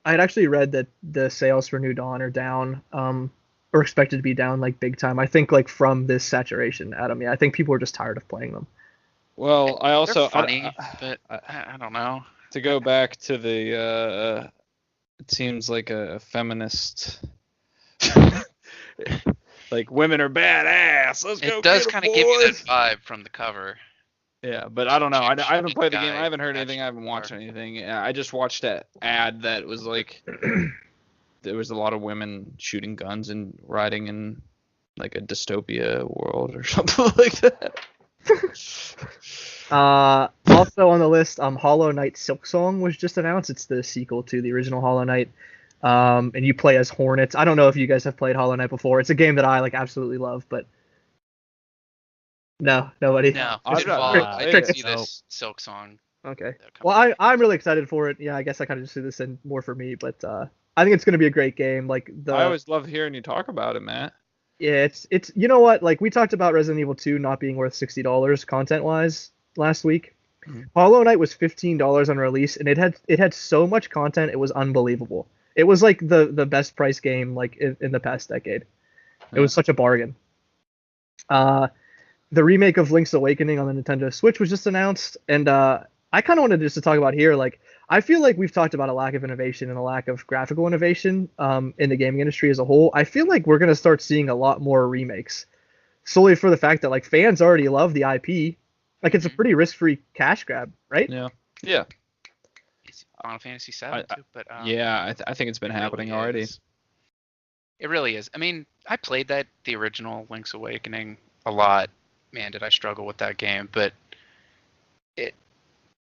I had actually read that the sales for New Dawn are down, or expected to be down like big time. I think like from this saturation, Adam. Yeah, I think people are just tired of playing them. Well, I also They're funny, but I don't know. to go back to the it seems like a feminist like women are badass. Let's go. It does kind of give you that vibe from the cover. Yeah, but I don't know. I haven't played the game. Guy, I haven't heard action anything. I haven't watched star. anything. I just watched that ad that was like there was a lot of women shooting guns and riding in like a dystopia world or something like that. Also on the list, Hollow Knight Silksong was just announced. It's the sequel to the original Hollow Knight. And you play as Hornets. I don't know if you guys have played Hollow Knight before. It's a game that I like absolutely love, but no, nobody. No, I it's don't- involved. I I don't can see know. this Silk Song. Okay. Well, I'm really excited for it. Yeah, I guess I kind of just threw this in more for me, but I think it's going to be a great game. Like I always love hearing you talk about it, Matt. yeah, it's you know what? Like we talked about Resident Evil 2 not being worth $60 content wise last week. Mhm. Hollow Knight was $15 on release, and it had so much content, it was unbelievable. It was like the best price game like in the past decade. It was such a bargain. The remake of Link's Awakening on the Nintendo Switch was just announced, and I kind of wanted just to talk about here. Like, I feel like we've talked about a lack of innovation and a lack of graphical innovation in the gaming industry as a whole. I feel like we're gonna start seeing a lot more remakes, solely for the fact that like fans already love the IP. Like, it's a pretty risk-free cash grab, right? Yeah. Yeah. It's Final Fantasy VII I- too, but Yeah, I think it's been it happening really already. is. It really is. I mean, I played the original Link's Awakening a lot. Man, did I struggle with that game, but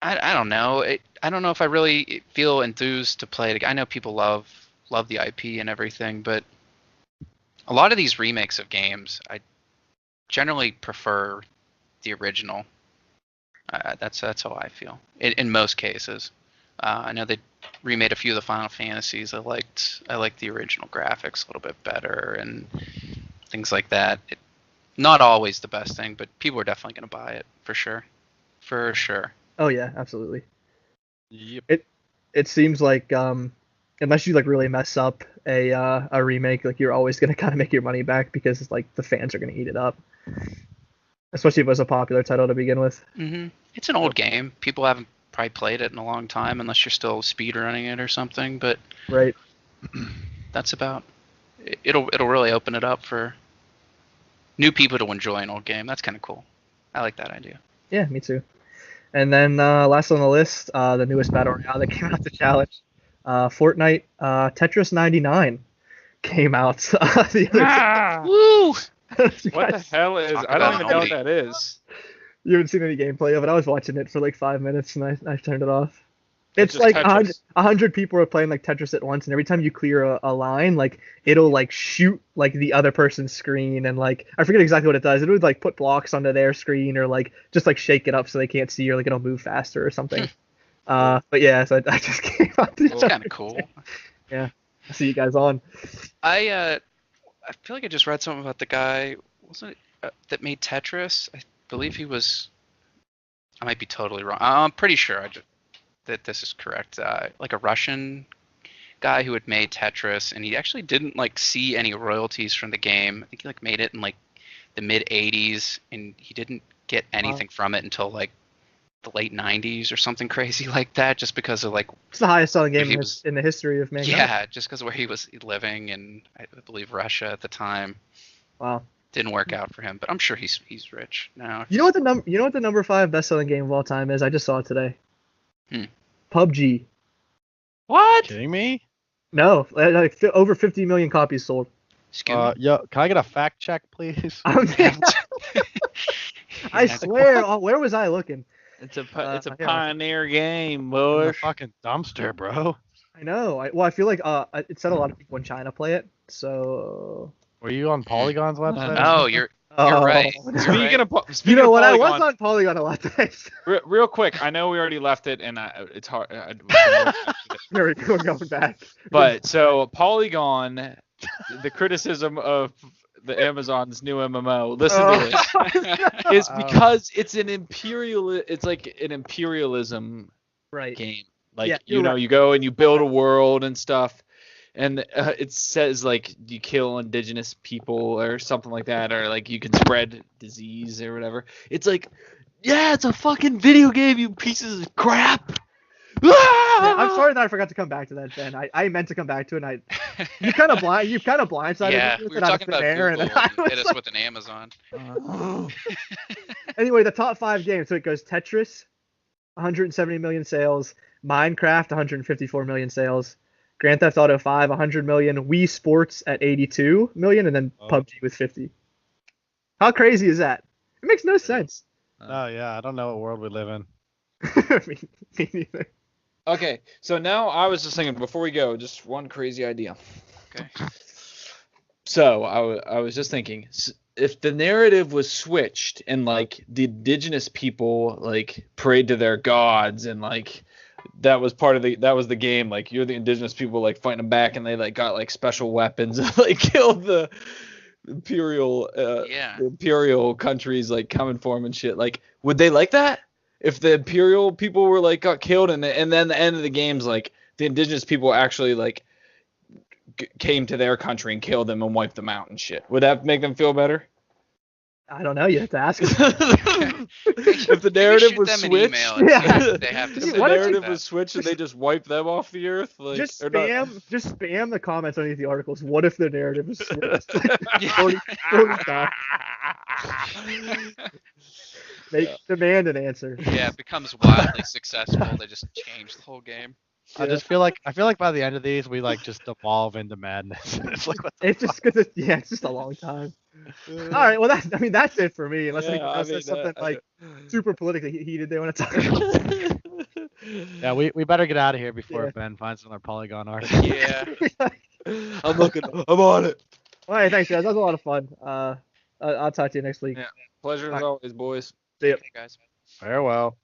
I don't know. I don't know if I really feel enthused to play it. I know people love the IP and everything, but a lot of these remakes of games, I generally prefer the original. That's how I feel in most cases. I know they remade a few of the Final Fantasies. I liked the original graphics a little bit better and things like that. Not always the best thing, but people are definitely going to buy it for sure. For sure. Oh yeah, absolutely. Yep. It seems like unless you like really mess up a remake, like you're always gonna kind of make your money back because it's like the fans are gonna eat it up, especially if it was a popular title to begin with. Hmm. It's an old game. People haven't probably played it in a long time unless you're still speedrunning it or something. But Right. that's about. It'll really open it up for new people to enjoy an old game. That's kind of cool. I like that idea. Yeah, me too. And then last on the list, the newest battle royale that came out to challenge, Fortnite, Tetris 99 came out the other Woo! You What the guys- hell is? Talk I don't about even know what oldie. that is. You haven't seen any gameplay of it. I was watching it for like 5 minutes and I turned it off. It's just like Tetris. 100 people are playing like Tetris at once, and every time you clear a line, like it'll like shoot like the other person's screen, and like I forget exactly what it does. It would like put blocks onto their screen, or like just like shake it up so they can't see, or like it'll move faster or something. But yeah, so I just came out. It's kind of cool. Yeah, I'll see you guys on. I feel like I just read something about the guy, wasn't it, that made Tetris? I believe he was. I might be totally wrong. I'm pretty sure that this is correct. Like a Russian guy who had made Tetris, and he actually didn't like see any royalties from the game. I think he like made it in like the mid '80s, and he didn't get anything from it until like the late '90s or something crazy like that, just because of like. It's the highest selling game He was- in the history of mankind. Yeah, just because of where he was living, and I believe Russia at the time. Wow. Didn't work out for him, but I'm sure he's rich now. You know what the number 5 best selling game of all time is? I just saw it today. Hmm. PUBG. What? Kidding me? No, like over 50 million copies sold. Excuse me. Yo, can I get a fact check, please? I swear, where was I looking? It's a yeah. pioneer game, In boy. the fucking dumpster, bro. I know. I feel like it said a lot of people in China play it. So. Were you on Polygon's website? Oh, you're Oh. right. Speaking of You know what? I was Polygon, on Polygon a lot today. real quick, I know we already left it, and it's hard. We're going back. But so Polygon, the criticism of the Amazon's new MMO. Listen to this. Is because it's an imperialism Right. game. Like Yeah, you you're know, right. you go and you build a world and stuff, and it says like you kill indigenous people or something like that, or like you can spread disease or whatever. It's like, yeah, it's a fucking video game, you pieces of crap. Yeah, I'm sorry that I forgot to come back to that, Ben. I meant to come back to it, and you kind of blindsided Yeah, me we with were it out of talking about thin air, Google and I and was hit us like- with an Amazon. Anyway, the top 5 games. So it goes Tetris, 170 million sales. Minecraft, 154 million sales. Grand Theft Auto 5, 100 million. Wii Sports at 82 million, and then PUBG with 50. How crazy is that? It makes no sense. Oh yeah, I don't know what world we live in. me neither. Okay, so now I was just thinking before we go, just one crazy idea. Okay. So I was just thinking, if the narrative was switched and like the indigenous people like prayed to their gods and like that was the game, like you're the indigenous people like fighting them back and they like got like special weapons and like killed the imperial countries like coming for them and shit, like would they like that? If the imperial people were like got killed and then the end of the game's like the indigenous people actually like came to their country and killed them and wiped them out and shit, would that make them feel better? I don't know. You have to ask. If the narrative was switched, They have to if say the Why don't narrative that. was switched and they just wiped them off the earth, like just or not- spam the comments underneath the articles. What if the narrative is switched? Yeah. Totally stop. Demand an answer. Yeah, it becomes wildly successful. They just change the whole game. I just feel like by the end of these we like just devolve into madness. It's like what the It's just because it's just a long time. All right, well that's it for me. Unless anyone else says something like super politically heated they want to talk about. Yeah, we better get out of here before Yeah. Ben finds another Polygon article. Yeah. I'm on it. All right, thanks guys. That was a lot of fun. I'll talk to you next week. Yeah. Pleasure as always, boys. See ya. Okay, guys. Farewell.